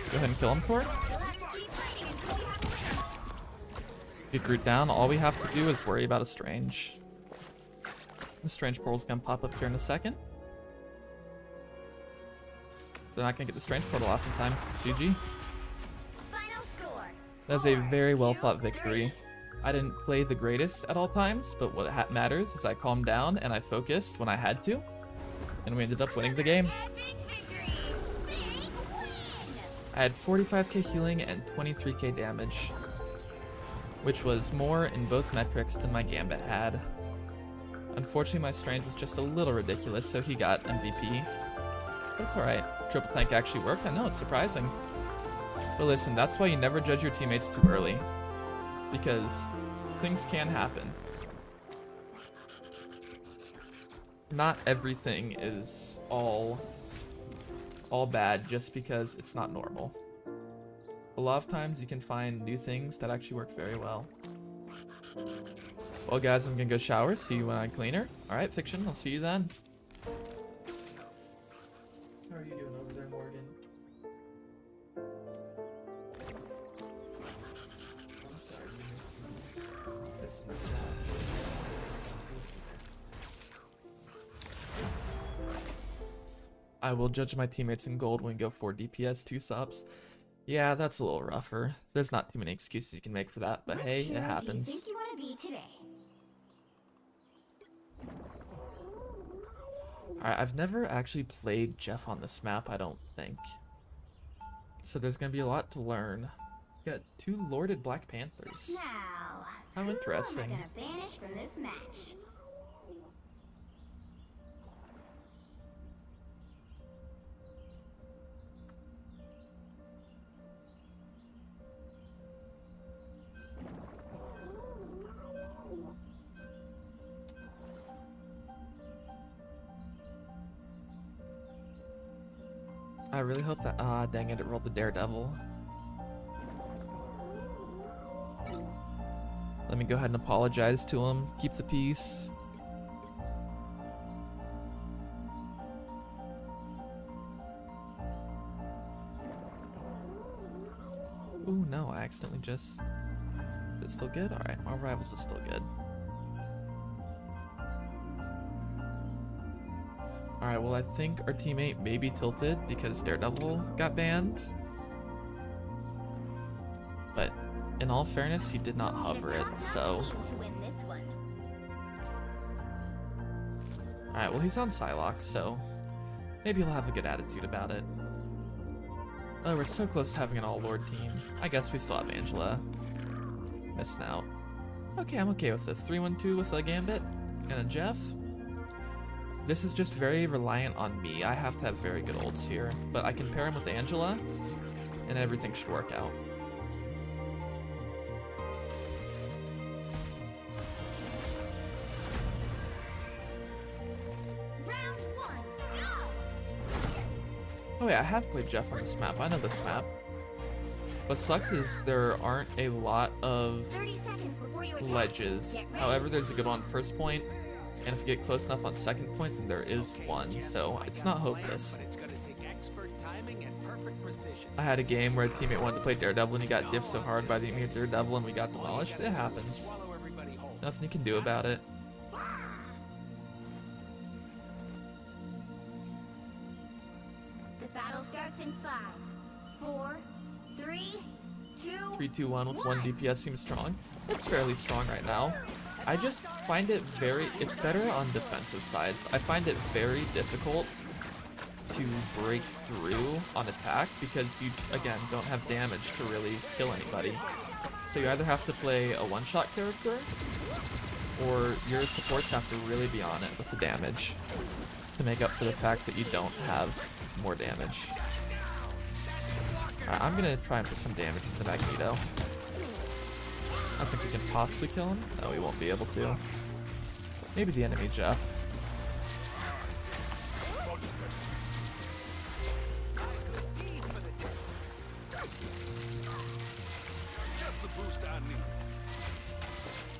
Go ahead and kill him for it. Get Groot down. All we have to do is worry about a Strange. The Strange portal's gonna pop up here in a second. They're not gonna get the Strange portal off in time. GG. Final score. That's a very well fought victory. I didn't play the greatest at all times, but what matters is I calmed down and I focused when I had to, and we ended up winning the game. Epic victory. Big win. I had 45k healing and 23k damage, which was more in both metrics than my Gambit had. Unfortunately, my Strange was just a little ridiculous, so he got MVP. That's alright. Triple tank actually worked. I know, it's surprising. But listen, that's why you never judge your teammates too early, because things can happen. Not everything is all bad just because it's not normal. A lot of times you can find new things that actually work very well. Well guys, I'm gonna go shower, see you when I'm cleaner. Alright, Fiction, I'll see you then. How are you doing over there, Morgan? I'm sorry you missed me. This and that. I will judge my teammates in gold when we go for DPS 2 subs. Yeah, that's a little rougher. There's not too many excuses you can make for that, but Which hey, it hero do you happens. think you want to be today? Alright, I've never actually played Jeff on this map, I don't think. So there's gonna be a lot to learn. Got 2 Lorded Black Panthers. Now, How interesting. Who am I gonna banish from this match? I really hope that. Ah, dang it! It rolled the Daredevil. Let me go ahead and apologize to him. Keep the peace. Ooh, no, I accidentally just... Is it still good? Alright, Marvel Rivals is still good. Alright, well I think our teammate may be tilted because Daredevil got banned. But in all fairness, he did not hover it, so... Alright, well he's on Psylocke, so maybe he'll have a good attitude about it. Oh, we're so close to having an all-lord team. I guess we still have Angela. Missing out. Okay, I'm okay with this. 3-1-2 with a Gambit and a Jeff. This is just very reliant on me. I have to have very good ults here. But I can pair him with Angela, and everything should work out. Oh yeah, I have played Jeff on this map. I know this map. What sucks is there aren't a lot of ledges. However, there's a good one on first point, and if you get close enough on second point, then there is one, so it's not hopeless. I had a game where a teammate wanted to play Daredevil and he got diffed so hard by the enemy Daredevil and we got demolished. It happens. Nothing you can do about it. The battle starts in 5, 4, 3, 2, 3, 2, 1 with 1 DPS seems strong. It's fairly strong right now. I just find it it's better on defensive sides. I find it very difficult to break through on attack because you, again, don't have damage to really kill anybody. So you either have to play a one-shot character or your supports have to really be on it with the damage to make up for the fact that you don't have more damage. Alright, I'm gonna try and put some damage into the Magneto. I think we can possibly kill him. No, we won't be able to. Maybe the enemy Jeff.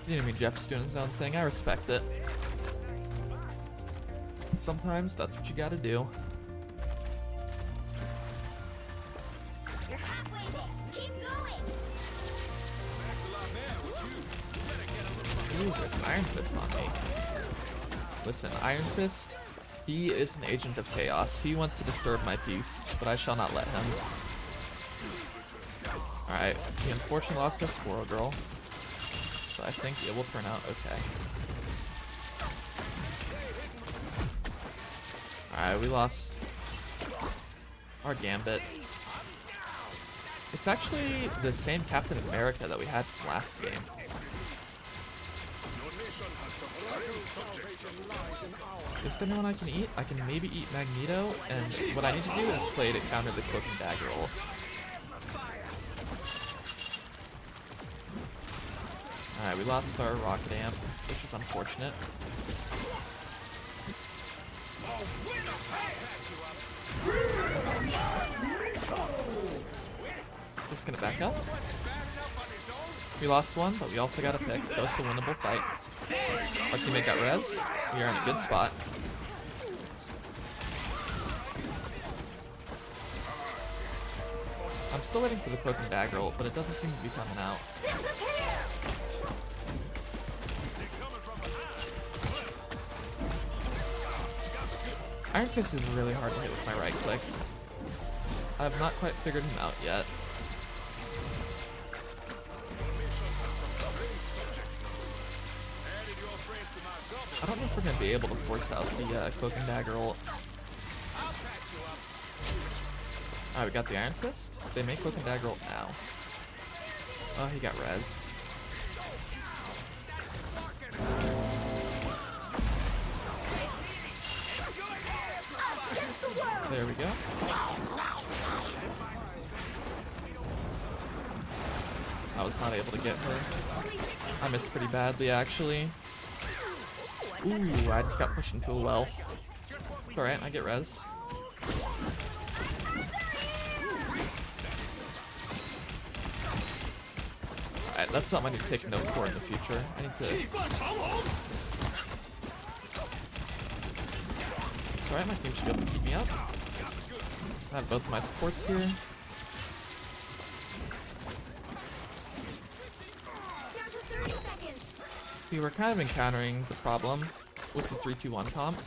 The enemy Jeff's doing his own thing. I respect it. Sometimes that's what you gotta do. You're halfway there. Keep going. Ooh, there's an Iron Fist on me. Listen, Iron Fist, he is an agent of chaos. He wants to disturb my peace, but I shall not let him. Alright, he unfortunately lost to Squirrel Girl, so I think it will turn out okay. Alright, we lost our Gambit. It's actually the same Captain America that we had from last game. Is there anyone I can eat? I can maybe eat Magneto, and what I need to do is play to counter the Cloak and Dagger ult. Alright, we lost our Rocket Amp, which is unfortunate. Just gonna back up. We lost one, but we also got a pick, so it's a winnable fight. Our teammate got res. We are in a good spot. I'm still waiting for the Cloak and Dagger ult, but it doesn't seem to be coming out. Iron Fist is really hard to hit with my right clicks. I have not quite figured him out yet. I don't know if we're going to be able to force out the Cloak and Dagger ult. Alright, we got the Iron Fist. They make Cloak and Dagger ult now. Oh, he got res. There we go. I was not able to get her. I missed pretty badly, actually. Ooh, I just got pushed into a well. Alright, I get rezzed. Alright, that's something I need to take note for in the future. I need to... It's alright, my team should be able to keep me up. I have both of my supports here. Down to 30 seconds. We were kind of encountering the problem with the 3-2-1 comp.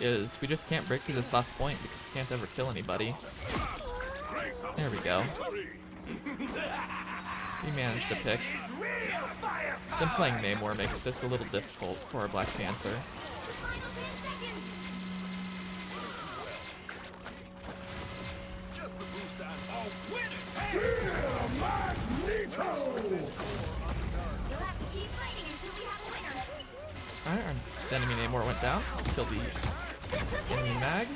Is we just can't break through this last point because we can't ever kill anybody. There we go. We managed to pick. Then playing Namor makes this a little difficult for our Black Panther. Final 10 seconds. Just the boost on You'll have to keep fighting until we have a winner. Alright, our enemy Namor went down. Let's kill the enemy mag.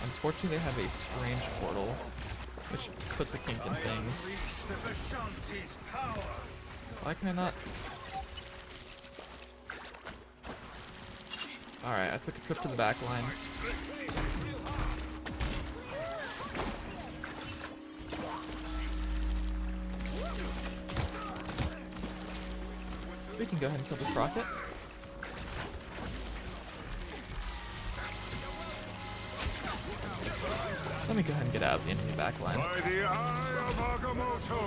Unfortunately, they have a strange portal, which puts a kink in things. Why can I not? Alright, I took a trip to the back line. We can go ahead and kill this rocket. Let me go ahead and get out of the enemy back line. By the eye of Agamotto.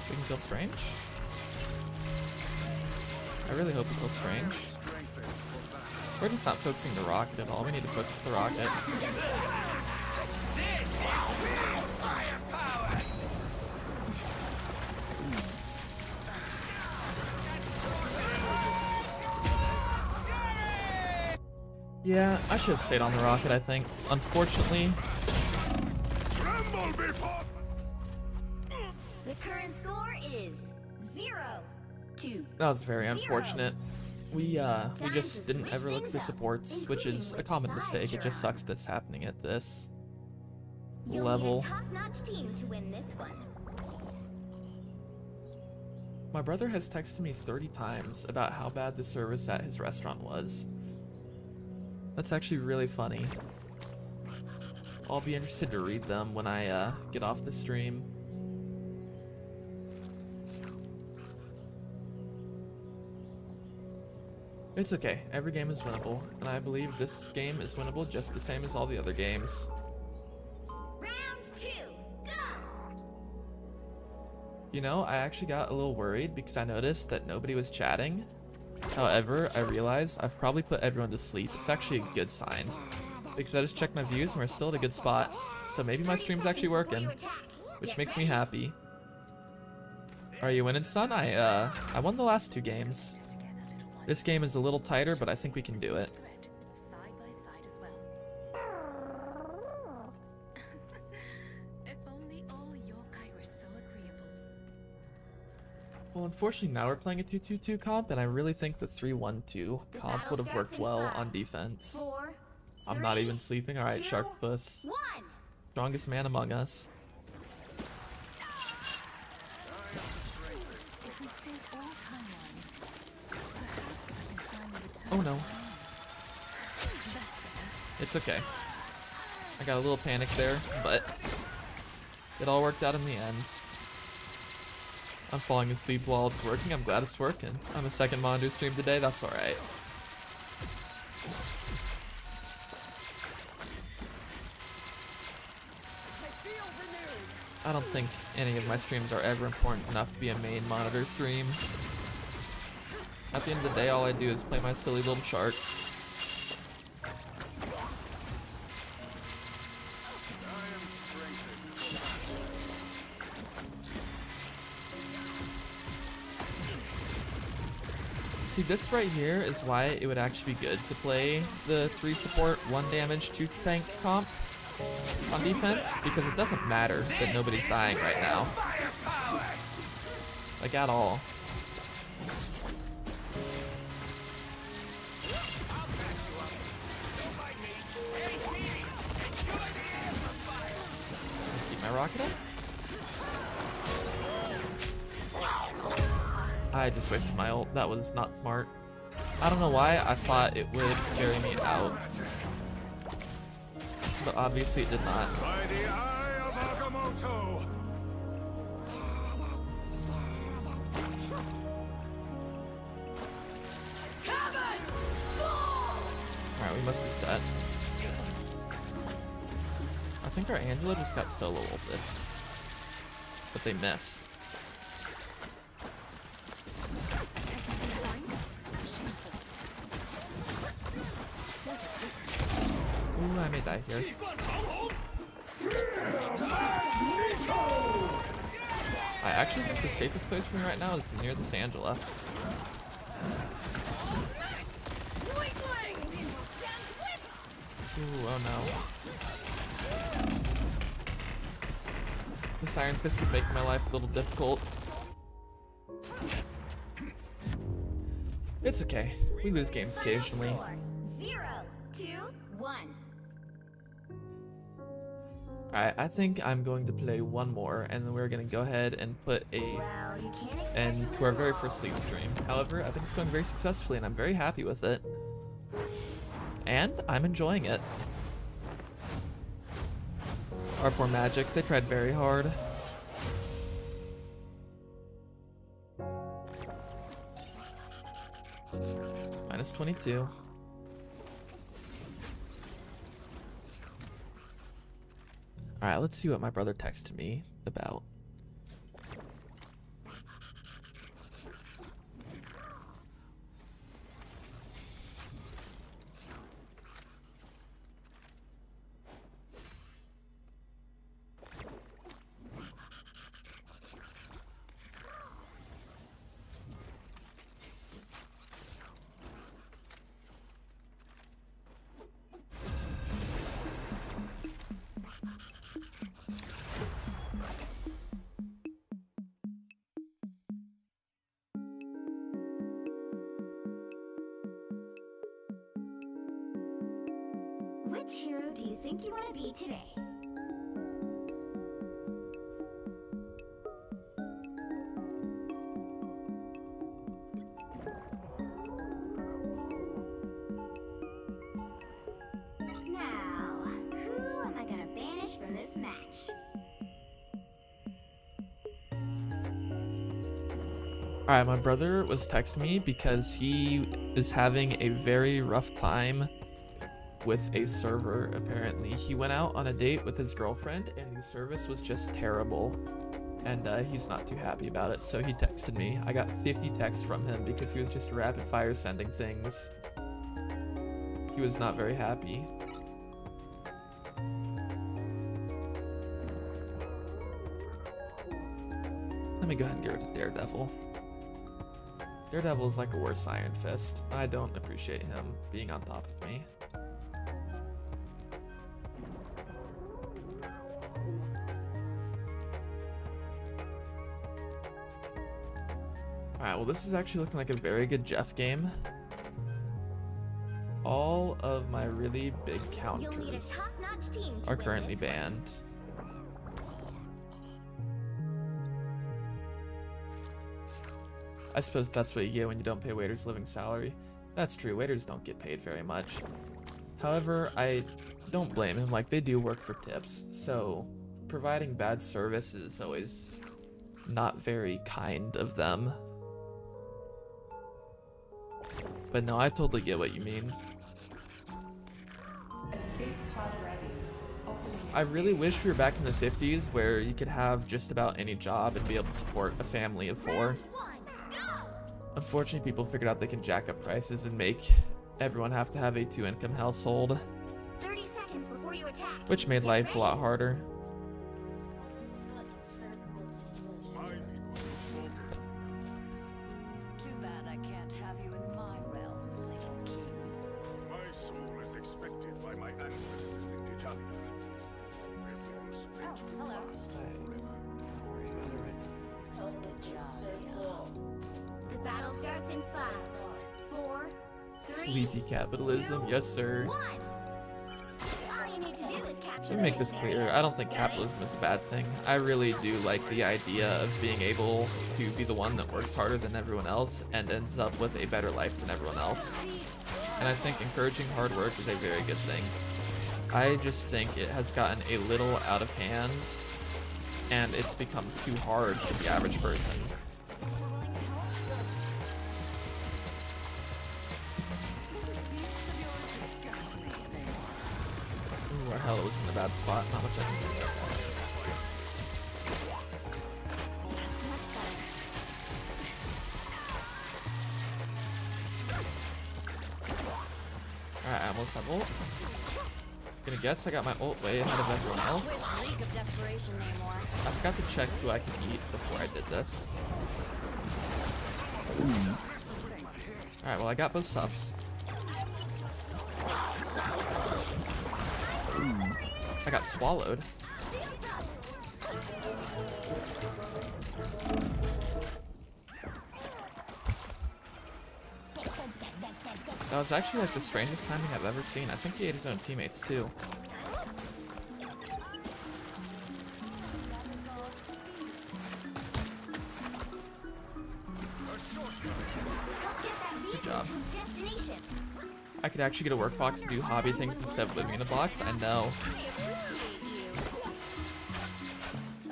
We can kill Strange. I really hope we kill Strange. We're just not focusing the rocket at all. We need to focus the rocket. Yeah, I should have stayed on the rocket, I think. Unfortunately, Tremble before. The current score is 0-2. that was very unfortunate. We just didn't ever look at the supports, which is a common mistake. It just sucks that's happening at this level. You'll need a top-notch team to win this one. My brother has texted me 30 times about how bad the service at his restaurant was. That's actually really funny. I'll be interested to read them when I get off the stream. It's okay, every game is winnable, and I believe this game is winnable just the same as all the other games. Round 2, go! You know, I actually got a little worried because I noticed that nobody was chatting. However, I realized I've probably put everyone to sleep. It's actually a good sign, because I just checked my views and we're still at a good spot. So maybe my stream's actually working, which makes me happy. Are you winning, son? I won the last 2 games. This game is a little tighter, but I think we can do it. Side by side as well. If only all yokai were so agreeable. Well, unfortunately now we're playing a 2-2-2 comp, and I really think the 3-1-2 comp would have worked well on defense. 4, I'm not even sleeping. Alright, Sharktopus. 1. Strongest man among us. If we sync all timelines, perhaps I can finally return. Oh no. It's okay. I got a little panic there, but it all worked out in the end. I'm falling asleep while it's working. I'm glad it's working. I'm a second Mondo stream today. That's alright. I don't think any of my streams are ever important enough to be a main monitor stream. At the end of the day, all I do is play my silly little shark. See, this right here is why it would actually be good to play the 3 support, 1 damage, 2 tank comp on defense, because it doesn't matter that nobody's dying right now. Like, at all. Keep my rocket up. I just wasted my ult. That was not smart. I don't know why I thought it would carry me out. but obviously it did not. By the eye of Agamotto! Alright, we must be set. I think our Angela just got solo ulted. But they missed. Ooh, I may die here. I actually think the safest place for me right now is near this Angela. Ooh, oh no. This Iron Fist is making my life a little difficult. It's okay. We lose games occasionally. 0, 2, 1. Alright, I think I'm going to play one more, and then we're going to go ahead and put a Well, you can't expect end to our very first sleep stream. However, I think it's going very successfully, and I'm very happy with it. And I'm enjoying it. Our poor Magic, they tried very hard. Minus 22. Alright, let's see what my brother texted me about. Which hero do you think you want to be today? Now, who am I gonna banish from this match? Alright, my brother was texting me because he is having a very rough time with a server, apparently. He went out on a date with his girlfriend and the service was just terrible. And he's not too happy about it, so he texted me. I got 50 texts from him because he was just rapid fire sending things. He was not very happy. Let me go ahead and get rid of Daredevil. Daredevil is like a worse Iron Fist. I don't appreciate him being on top of me. Alright, well this is actually looking like a very good Jeff game. All of my really big You'll need a counters top-notch team to are win currently this one. banned. I suppose that's what you get when you don't pay waiters living salary. That's true, waiters don't get paid very much. However, I don't blame him, like they do work for tips, so providing bad service is always not very kind of them. But no, I totally get what you mean. Escape pod ready. Opening I really wish we were back in the 50s where you could have just about any job and be able to support a family of 4. Round 1, go! Unfortunately, people figured out they can jack up prices and make everyone have to have a 2-income household, 30 seconds before you attack. which made life a lot harder. My people will smoke. Too bad I can't have you in my realm, little king. My soul is expected by my ancestors in Tijania. Where warm springs will hello. last forever. The battle starts in 5, 4, 3, Sleepy capitalism, 2, yes sir. 1. All you need to do is capture Let the me make this missionary. clear, I don't think capitalism is a bad thing. I really do like the idea of being able to be the one that works harder than everyone else and ends up with a better life than everyone else. And I think encouraging hard work is a very good thing. I just think it has gotten a little out of hand, and it's become too hard for the average person. Ooh, our hell was in a bad spot. Not much I can do about that. Alright, I almost have ult. Gonna guess I got my ult way ahead of everyone else. League of Desperation anymore. I forgot to check who I can eat before I did this. Alright, well I got both subs. I got swallowed. That was actually like the strangest timing I've ever seen. I think he ate his own teammates too. Good job. I could actually get a work box and do hobby things instead of living in a box. I know.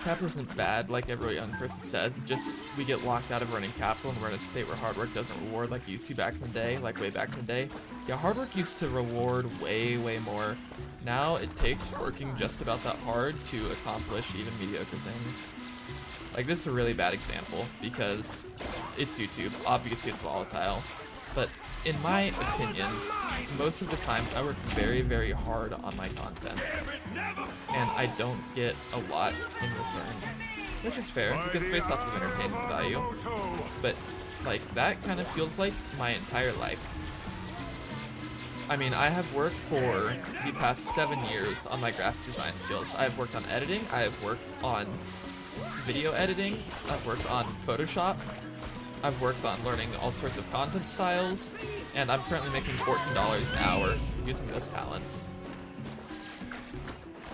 Capital isn't bad, like every young person said. Just we get locked out of running capital, and we're in a state where hard work doesn't reward like it used to back in the day, like way back in the day. Yeah, hard work used to reward way, way more. Now it takes working just about that hard to accomplish even mediocre things. Like this is a really bad example because it's YouTube. Obviously it's volatile. But in my opinion, most of the time I work very, very hard on my content. And I don't get a lot in return. Which is fair, because there's lots of entertainment value. But, like, that kind of feels like my entire life. I mean, I have worked for the past 7 years on my graphic design skills. I have worked on editing, I have worked on video editing, I've worked on Photoshop, I've worked on learning all sorts of content styles, and I'm currently making $14 an hour using those talents.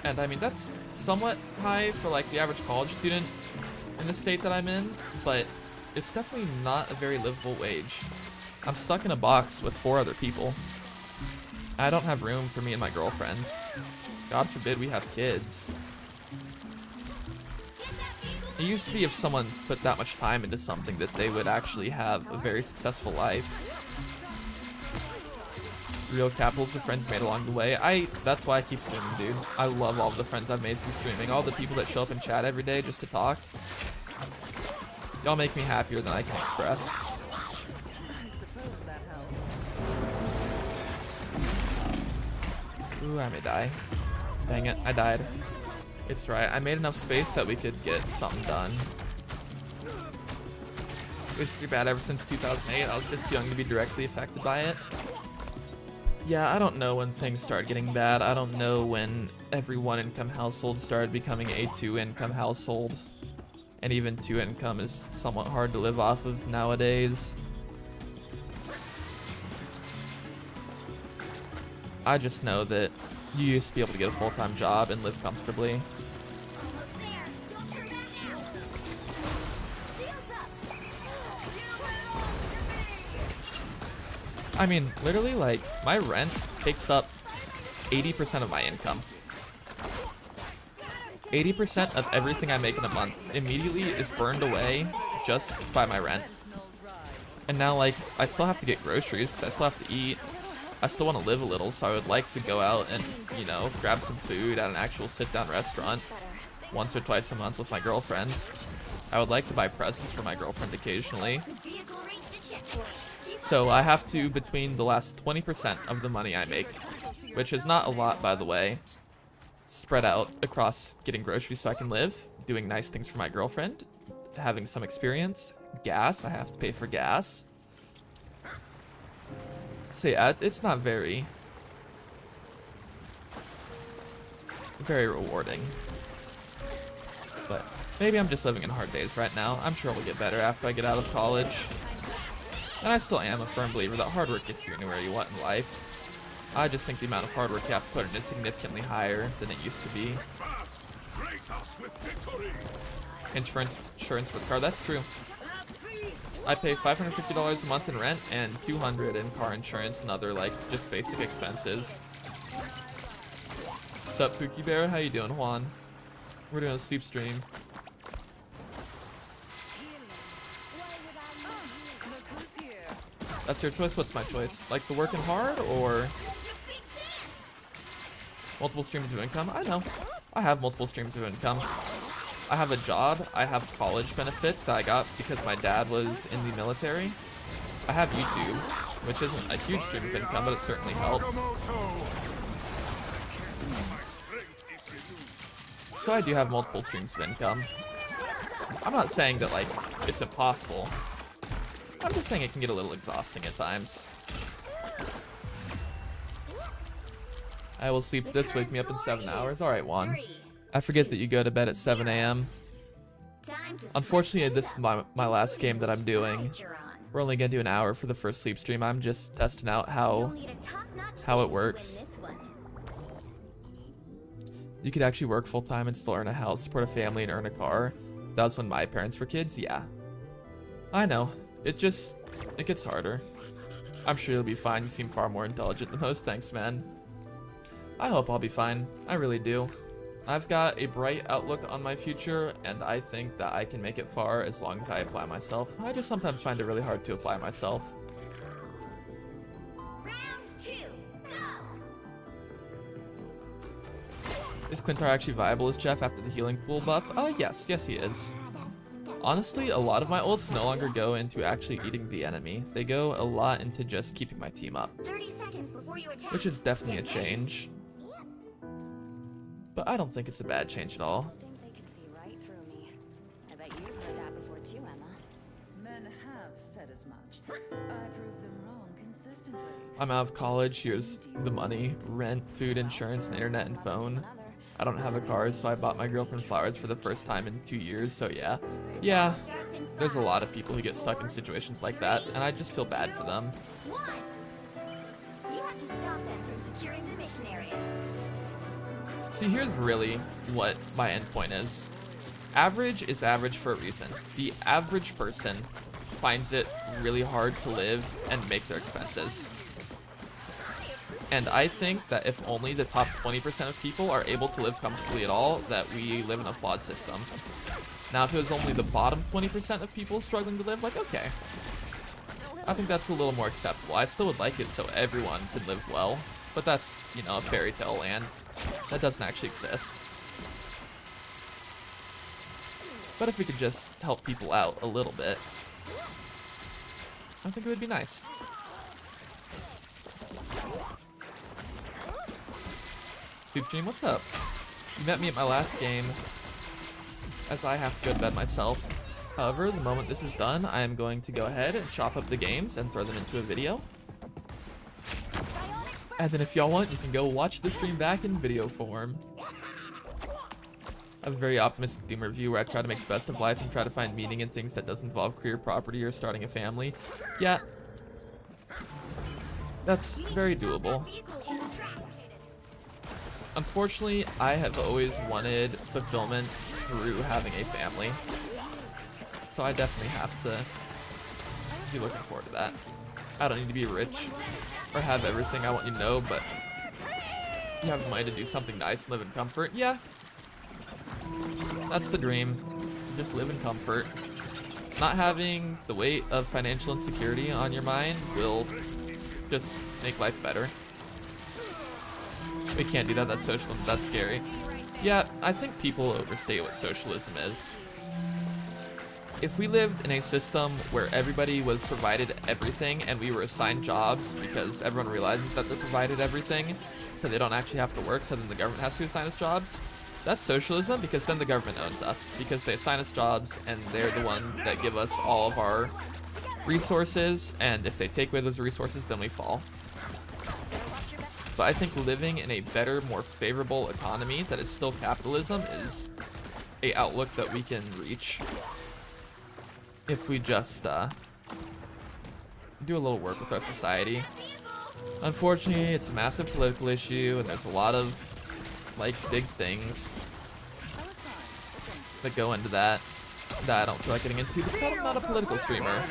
And I mean, that's somewhat high for like the average college student in the state that I'm in, but it's definitely not a very livable wage. I'm stuck in a box with 4 other people. I don't have room for me and my girlfriend. God forbid we have kids. It used to be if someone put that much time into something that they would actually have a very successful life. Real capitals of friends made along the way. That's why I keep streaming, dude. I love all the friends I've made through streaming. All the people that show up in chat every day just to talk. Y'all make me happier than I can express. Ooh, I may die. Dang it, I died. It's right, I made enough space that we could get something done. It was pretty bad ever since 2008. I was just too young to be directly affected by it. Yeah, I don't know when things started getting bad. I don't know when every 1-income household started becoming a 2-income household. And even 2-income is somewhat hard to live off of nowadays. I just know that you used to be able to get a full-time job and live comfortably. I mean, literally, like, my rent takes up 80% of my income. 80% of everything I make in a month immediately is burned away just by my rent. And now, like, I still have to get groceries because I still have to eat. I still want to live a little, so I would like to go out and, you know, grab some food at an actual sit-down restaurant once or twice a month with my girlfriend. I would like to buy presents for my girlfriend occasionally. So I have to, between the last 20% of the money I make, which is not a lot, by the way, spread out across getting groceries so I can live, doing nice things for my girlfriend, having some experience, gas, I have to pay for gas. So yeah, it's not very rewarding. But maybe I'm just living in hard days right now. I'm sure it'll get better after I get out of college. And I still am a firm believer that hard work gets you anywhere you want in life. I just think the amount of hard work you have to put in is significantly higher than it used to be. Insurance for the car, that's true. I pay $550 a month in rent and $200 in car insurance and other, like, just basic expenses. What's up, Pookie Bear? How you doing, Juan? We're doing a sleep stream. Look who's here. That's your choice. What's my choice? Like the working hard or multiple streams of income? I know. I have multiple streams of income. I have a job. I have college benefits that I got because my dad was in the military. I have YouTube, which isn't a huge stream of income, but it certainly helps. So I do have multiple streams of income. I'm not saying that like it's impossible. I'm just saying it can get a little exhausting at times. I will sleep this, wake me up in 7 hours. Alright, Juan. I forget that you go to bed at 7 a.m. Unfortunately, this is my last game that I'm doing. We're only gonna do an hour for the first sleep stream. I'm just testing out how it works. You could actually work full-time and still earn a house, support a family, and earn a car. That was when my parents were kids, yeah. I know. It gets harder. I'm sure you'll be fine. You seem far more intelligent than most. Thanks, man. I hope I'll be fine. I really do. I've got a bright outlook on my future, and I think that I can make it far as long as I apply myself. I just sometimes find it really hard to apply myself. Round 2, go! Is Clintar actually viable as Jeff after the healing pool buff? Yes he is. Honestly, a lot of my ults no longer go into actually eating the enemy. They go a lot into just keeping my team up, 30 seconds before you attack. which is definitely a change. But I don't think it's a bad change at all. I think they can see right through me. I bet you've heard that before too, Emma. Men have said as much. I prove them wrong consistently. I'm out of college, here's the money, rent, food, insurance, and internet and phone. I don't have a car, so I bought my girlfriend flowers for the first time in 2 years, so yeah. Yeah, there's a lot of people who get stuck in situations like that, and I just feel bad for them. 1. You have to stop them from securing the mission area. See, here's really what my endpoint is. Average is average for a reason. The average person finds it really hard to live and make their expenses. And I think that if only the top 20% of people are able to live comfortably at all, that we live in a flawed system. Now, if it was only the bottom 20% of people struggling to live, like, okay. I think that's a little more acceptable. I still would like it so everyone could live well, but that's, you know, a fairy tale land. That doesn't actually exist. But if we could just help people out a little bit, I think it would be nice. Sleepstream, what's up? You met me at my last game, as I have to go to bed myself. However, the moment this is done, I am going to go ahead and chop up the games and throw them into a video. And then if y'all want, you can go watch the stream back in video form. I have a very optimistic Doom review where I try to make the best of life and try to find meaning in things that doesn't involve career, property, or starting a family. Yeah. That's very doable. Unfortunately, I have always wanted fulfillment through having a family. So I definitely have to be looking forward to that. I don't need to be rich or have everything I want you to know, but you have money to do something nice and live in comfort. Yeah. That's the dream. Just live in comfort. Not having the weight of financial insecurity on your mind will just make life better. We can't do that, that's socialism, that's scary. Yeah, I think people overstate what socialism is. If we lived in a system where everybody was provided everything and we were assigned jobs because everyone realizes that they're provided everything, so they don't actually have to work, so then the government has to assign us jobs, that's socialism, because then the government owns us, because they assign us jobs and they're the one that give us all of our resources, and if they take away those resources, then we fall. But I think living in a better, more favorable economy that is still capitalism is a outlook that we can reach if we just do a little work with our society. Unfortunately, it's a massive political issue, and there's a lot of like big things that go into that I don't feel like getting into because I'm not a political streamer.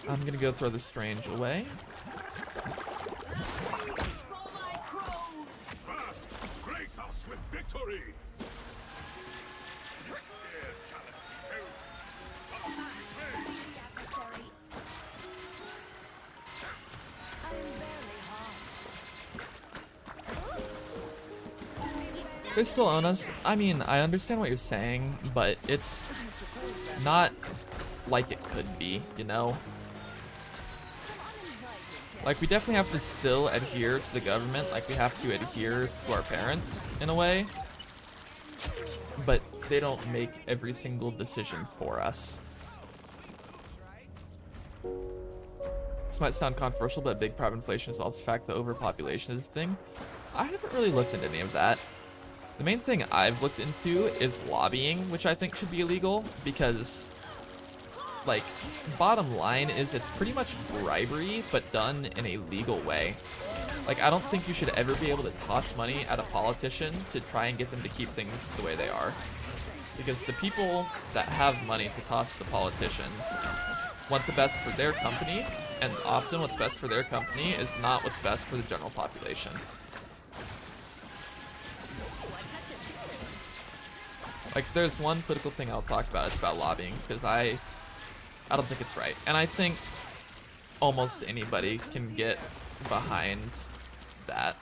I'm gonna go throw the strange away. Fast! Grace us with victory! They still own us. I mean, I understand what you're saying, but it's not like it could be, you know? Like, we definitely have to still adhere to the government, like we have to adhere to our parents, in a way. But they don't make every single decision for us. This might sound controversial, but big part of inflation is also the fact that overpopulation is a thing. I haven't really looked into any of that. The main thing I've looked into is lobbying, which I think should be illegal, because, like, bottom line is it's pretty much bribery, but done in a legal way. Like, I don't think you should ever be able to toss money at a politician to try and get them to keep things the way they are. Because the people that have money to toss to politicians want the best for their company, and often what's best for their company is not what's best for the general population. Like, if there's one political thing I'll talk about, it's about lobbying, because I don't think it's right. And I think almost anybody can get behind that.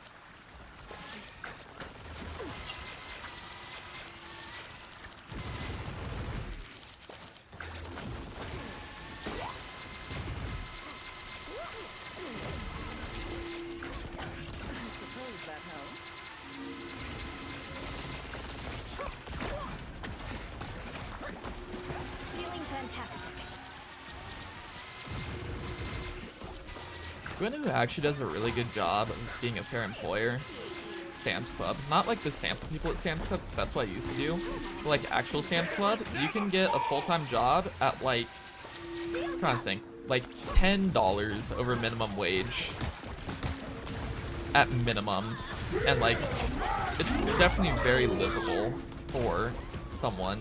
You know who actually does a really good job of being a fair employer? Sam's Club. Not like the sample people at Sam's Club, 'cause that's what I used to do. But like actual Sam's Club, you can get a full-time job at like, I'm trying to think, like $10 over minimum wage. At minimum. And like, it's definitely very livable for someone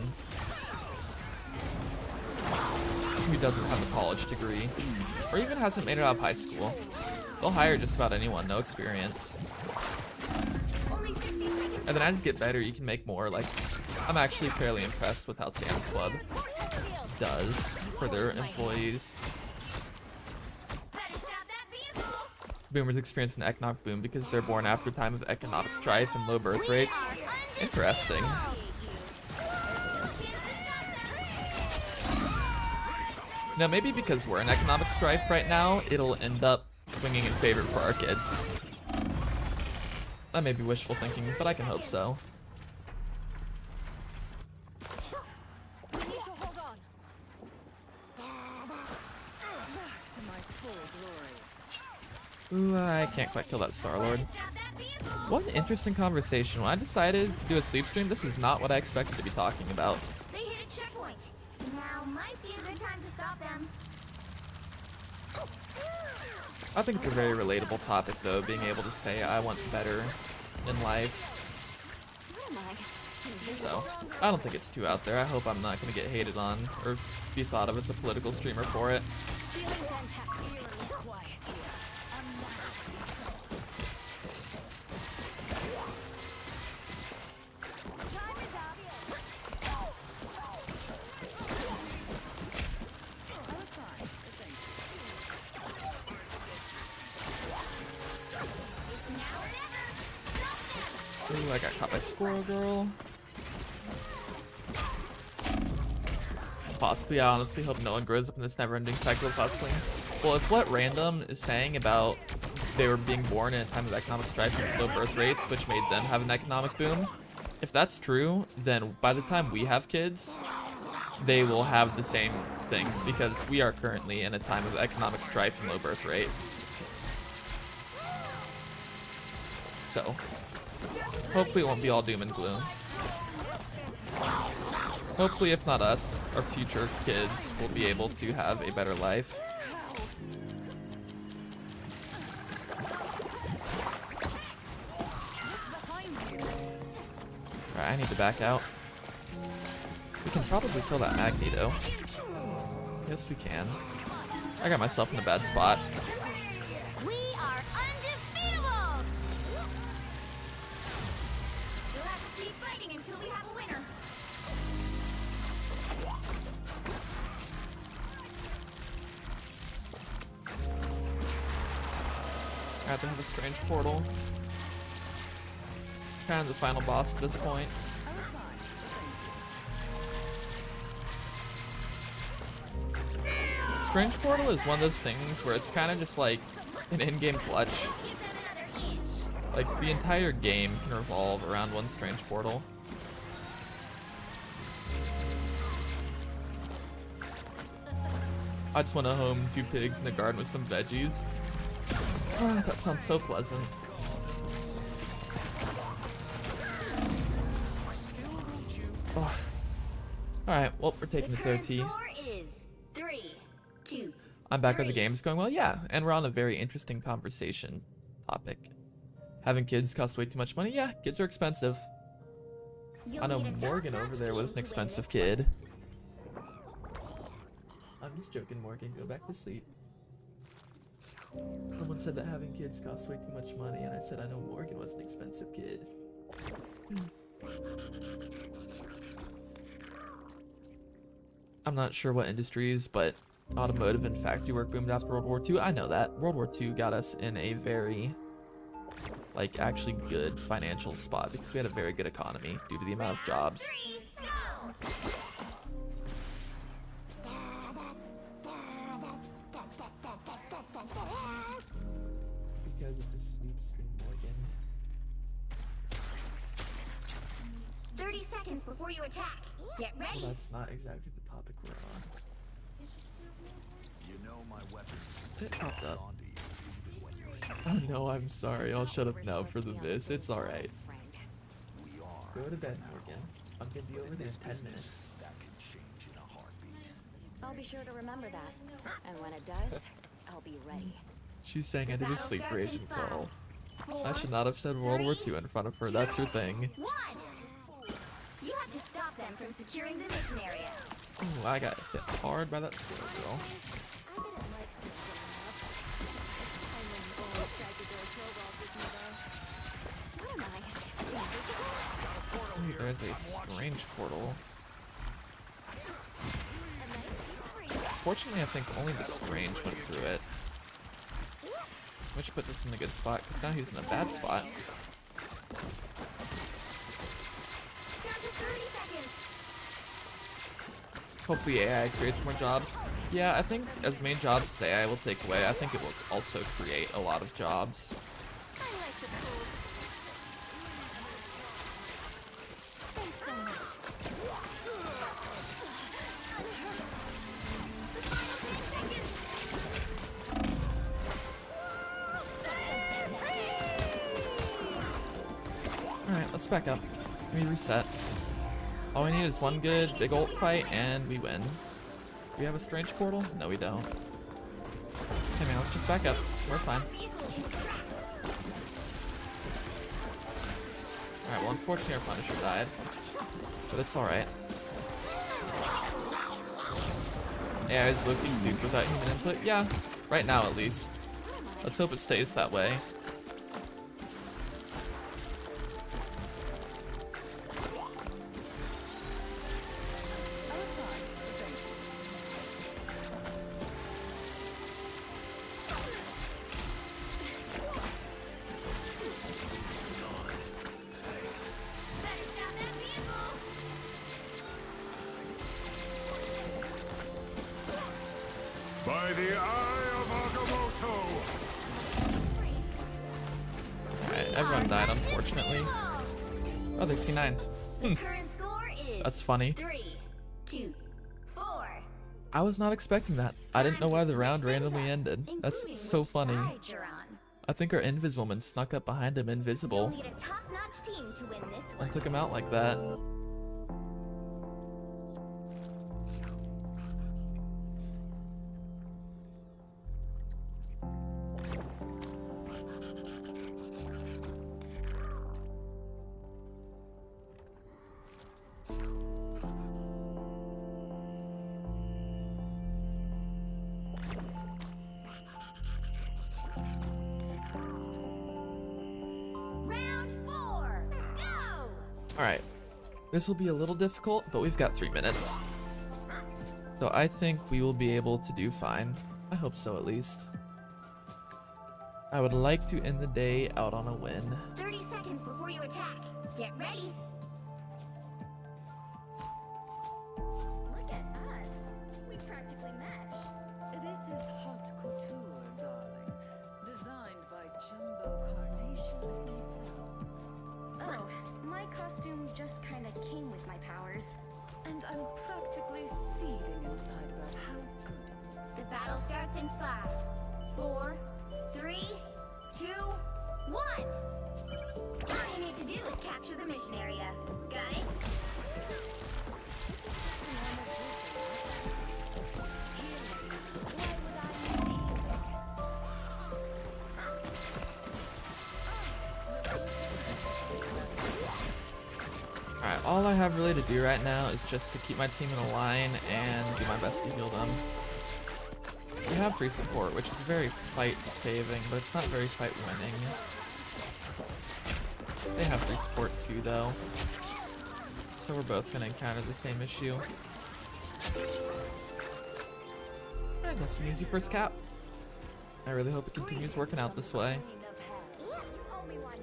who doesn't have a college degree. Or even hasn't made it out of high school. They'll hire just about anyone, no experience. And then as you get better, you can make more. Like, I'm actually fairly impressed with how Sam's Club does for their employees. Boomers experience an economic boom because they're born after a time of economic strife and low birth rates. Interesting. Now, maybe because we're in economic strife right now, it'll end up swinging in favor for our kids. That may be wishful thinking, but I can hope so. Ooh, I can't quite kill that Star-Lord. What an interesting conversation. When I decided to do a sleep stream, this is not what I expected to be talking about. They hit a checkpoint. Now might be a good time to stop them. I think it's a very relatable topic, though, being able to say I want better in life. So, I don't think it's too out there. I hope I'm not going to get hated on or be thought of as a political streamer for it. Ooh, I got caught by Squirrel Girl. Possibly, I honestly hope no one grows up in this never-ending cycle of hustling. Well, if what Random is saying about they were being born in a time of economic strife and low birth rates, which made them have an economic boom, if that's true, then by the time we have kids, they will have the same thing, because we are currently in a time of economic strife and low birth rate. So, hopefully it won't be all doom and gloom. Hopefully, if not us, our future kids will be able to have a better life. Alright, I need to back out. We can probably kill that Magneto. Yes, we can. I got myself in a bad spot. We are undefeatable! We'll have to keep fighting until we have a winner. I have to have a strange portal. Kind of the final boss at this point. Strange portal is one of those things where it's kind of just like an in-game clutch. Give them another inch. Like the entire game can revolve around one strange portal. I just want to home 2 pigs in the garden with some veggies. Ah, that sounds so pleasant. Oh. Alright, well, we're taking the third tee. Score is 3, 2. I'm back on the game. It's going well, yeah. And we're on a very interesting conversation topic. Having kids costs way too much money? Yeah, kids are expensive. I know Morgan over there was an expensive kid. I'm just joking, Morgan. Go back to sleep. Someone said that having kids costs way too much money, and I said I know Morgan was an expensive kid. I'm not sure what industries, but automotive and factory work boomed after World War II. I know that. World War II got us in a very, like, actually good financial spot because we had a very good economy due to the amount of jobs. 3, go! Because it's a sleep stream, Morgan. 30 seconds before you attack. Get Well, ready. that's not exactly the topic we're on. You know my weapons It popped up. onto you even when you're in Oh no, I'm sorry. I'll shut up now for the miss. It's alright. we are. Go to bed, Morgan. I'm gonna be over there in 10 minutes. That can change in a heartbeat. I'll be sure to remember that. And when it does, I'll be ready. She's saying I did a Battle sleep starts rage in and 5, call. 4, I should not have said World War II in front of her. That's her thing. 1. You have to stop them from securing the mission area. Oh, I got hit hard by that squirrel girl. What am I? Ooh, there's a strange portal. Fortunately, I think only the strange went through it. Which puts us in a good spot, because now he's in a bad spot. Down to 30 seconds. Hopefully AI creates more jobs. Yeah, I think as main jobs as AI will take away, I think it will also create a lot of jobs. I like the cool. Thanks so much. Alright, let's back up. Let me reset. All we need is one good big ult fight and we win. Do we have a strange portal? No, we don't. Hey man, let's just back up. We're fine. Vehicle in tracks. Alright, well unfortunately our Punisher died. But it's alright. Yeah, it's looking stupid without human input. Yeah, right now at least. Let's hope it stays that way. Better stop that vehicle. By the eye of Agamotto! Alright, everyone died unfortunately. Oh, they C9. The current score is That's funny. 3, 2, 4. I was not expecting that. I didn't know why the round randomly ended. That's Including so which funny. side you're on. I think our Inviswoman snuck up behind him You'll invisible need a top-notch team to win this one. and took him out like that. Alright. This will be a little difficult, but we've got 3 minutes. So I think we will be able to do fine. I hope so, at least. I would like to end the day out on a win. 30 seconds before you attack. Get ready. Look at us. We practically match. This is haute couture, darling. Designed by Jumbo Carnation himself. Oh, my costume just kind of came with my powers. And I'm practically seething inside about how good it looks. The battle starts in 5, 4, 3, 2, 1. All you need to do is capture the mission area. Got it? Why would I need Alright, all I have really to do right now is just to keep my team in a line and do my best to heal them. We have free support, which is very fight saving, but it's not very fight winning. They have free support too, though. So we're both gonna encounter the same issue. Alright, that's an easy first cap. I really hope it continues working out this way. You owe me one.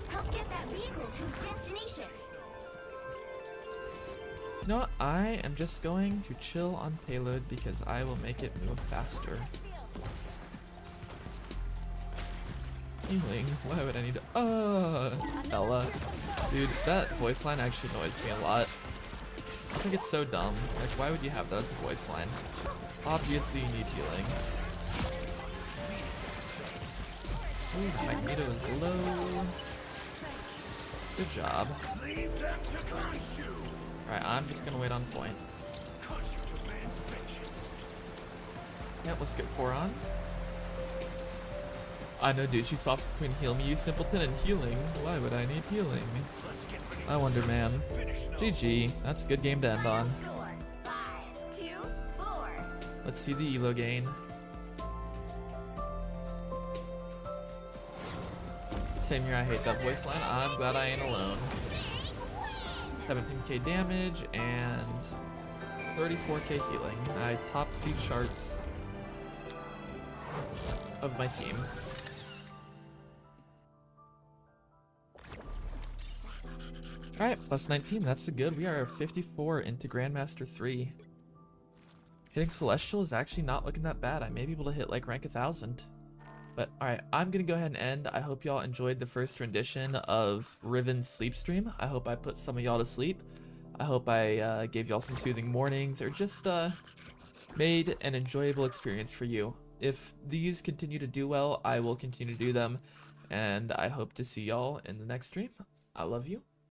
Help get that vehicle to its destination. You know what? I am just going to chill on payload because I will make it move faster. Healing? Why would I need to? Ella. Dude, that voice line actually annoys me a lot. I think it's so dumb. Like, why would you have that as a voice line? Obviously, you need healing. Ooh, Magneto is low. Good job. Leave them to crush you. Alright, I'm just gonna wait on point. Crush your demand's vengeance. Yep, let's get 4 on. I know, dude, she swapped between heal me, you simpleton, and healing. Why would I need healing? Let's get ready. I wonder, man. Finish no. GG. That's a good game to end on. Score 5, 2, 4. Let's see the elo gain. Same here, I hate that voice line. I'm glad I ain't alone. 17k damage and 34k healing. I topped the charts of my team. Alright, plus 19, that's good. We are 54 into Grandmaster 3. Hitting Celestial is actually not looking that bad. I may be able to hit like rank 1000. But alright, I'm gonna go ahead and end. I hope y'all enjoyed the first rendition of Riven's sleep stream. I hope I put some of y'all to sleep. I hope I gave y'all some soothing mornings, or just made an enjoyable experience for you. If these continue to do well, I will continue to do them. And I hope to see y'all in the next stream. I love you.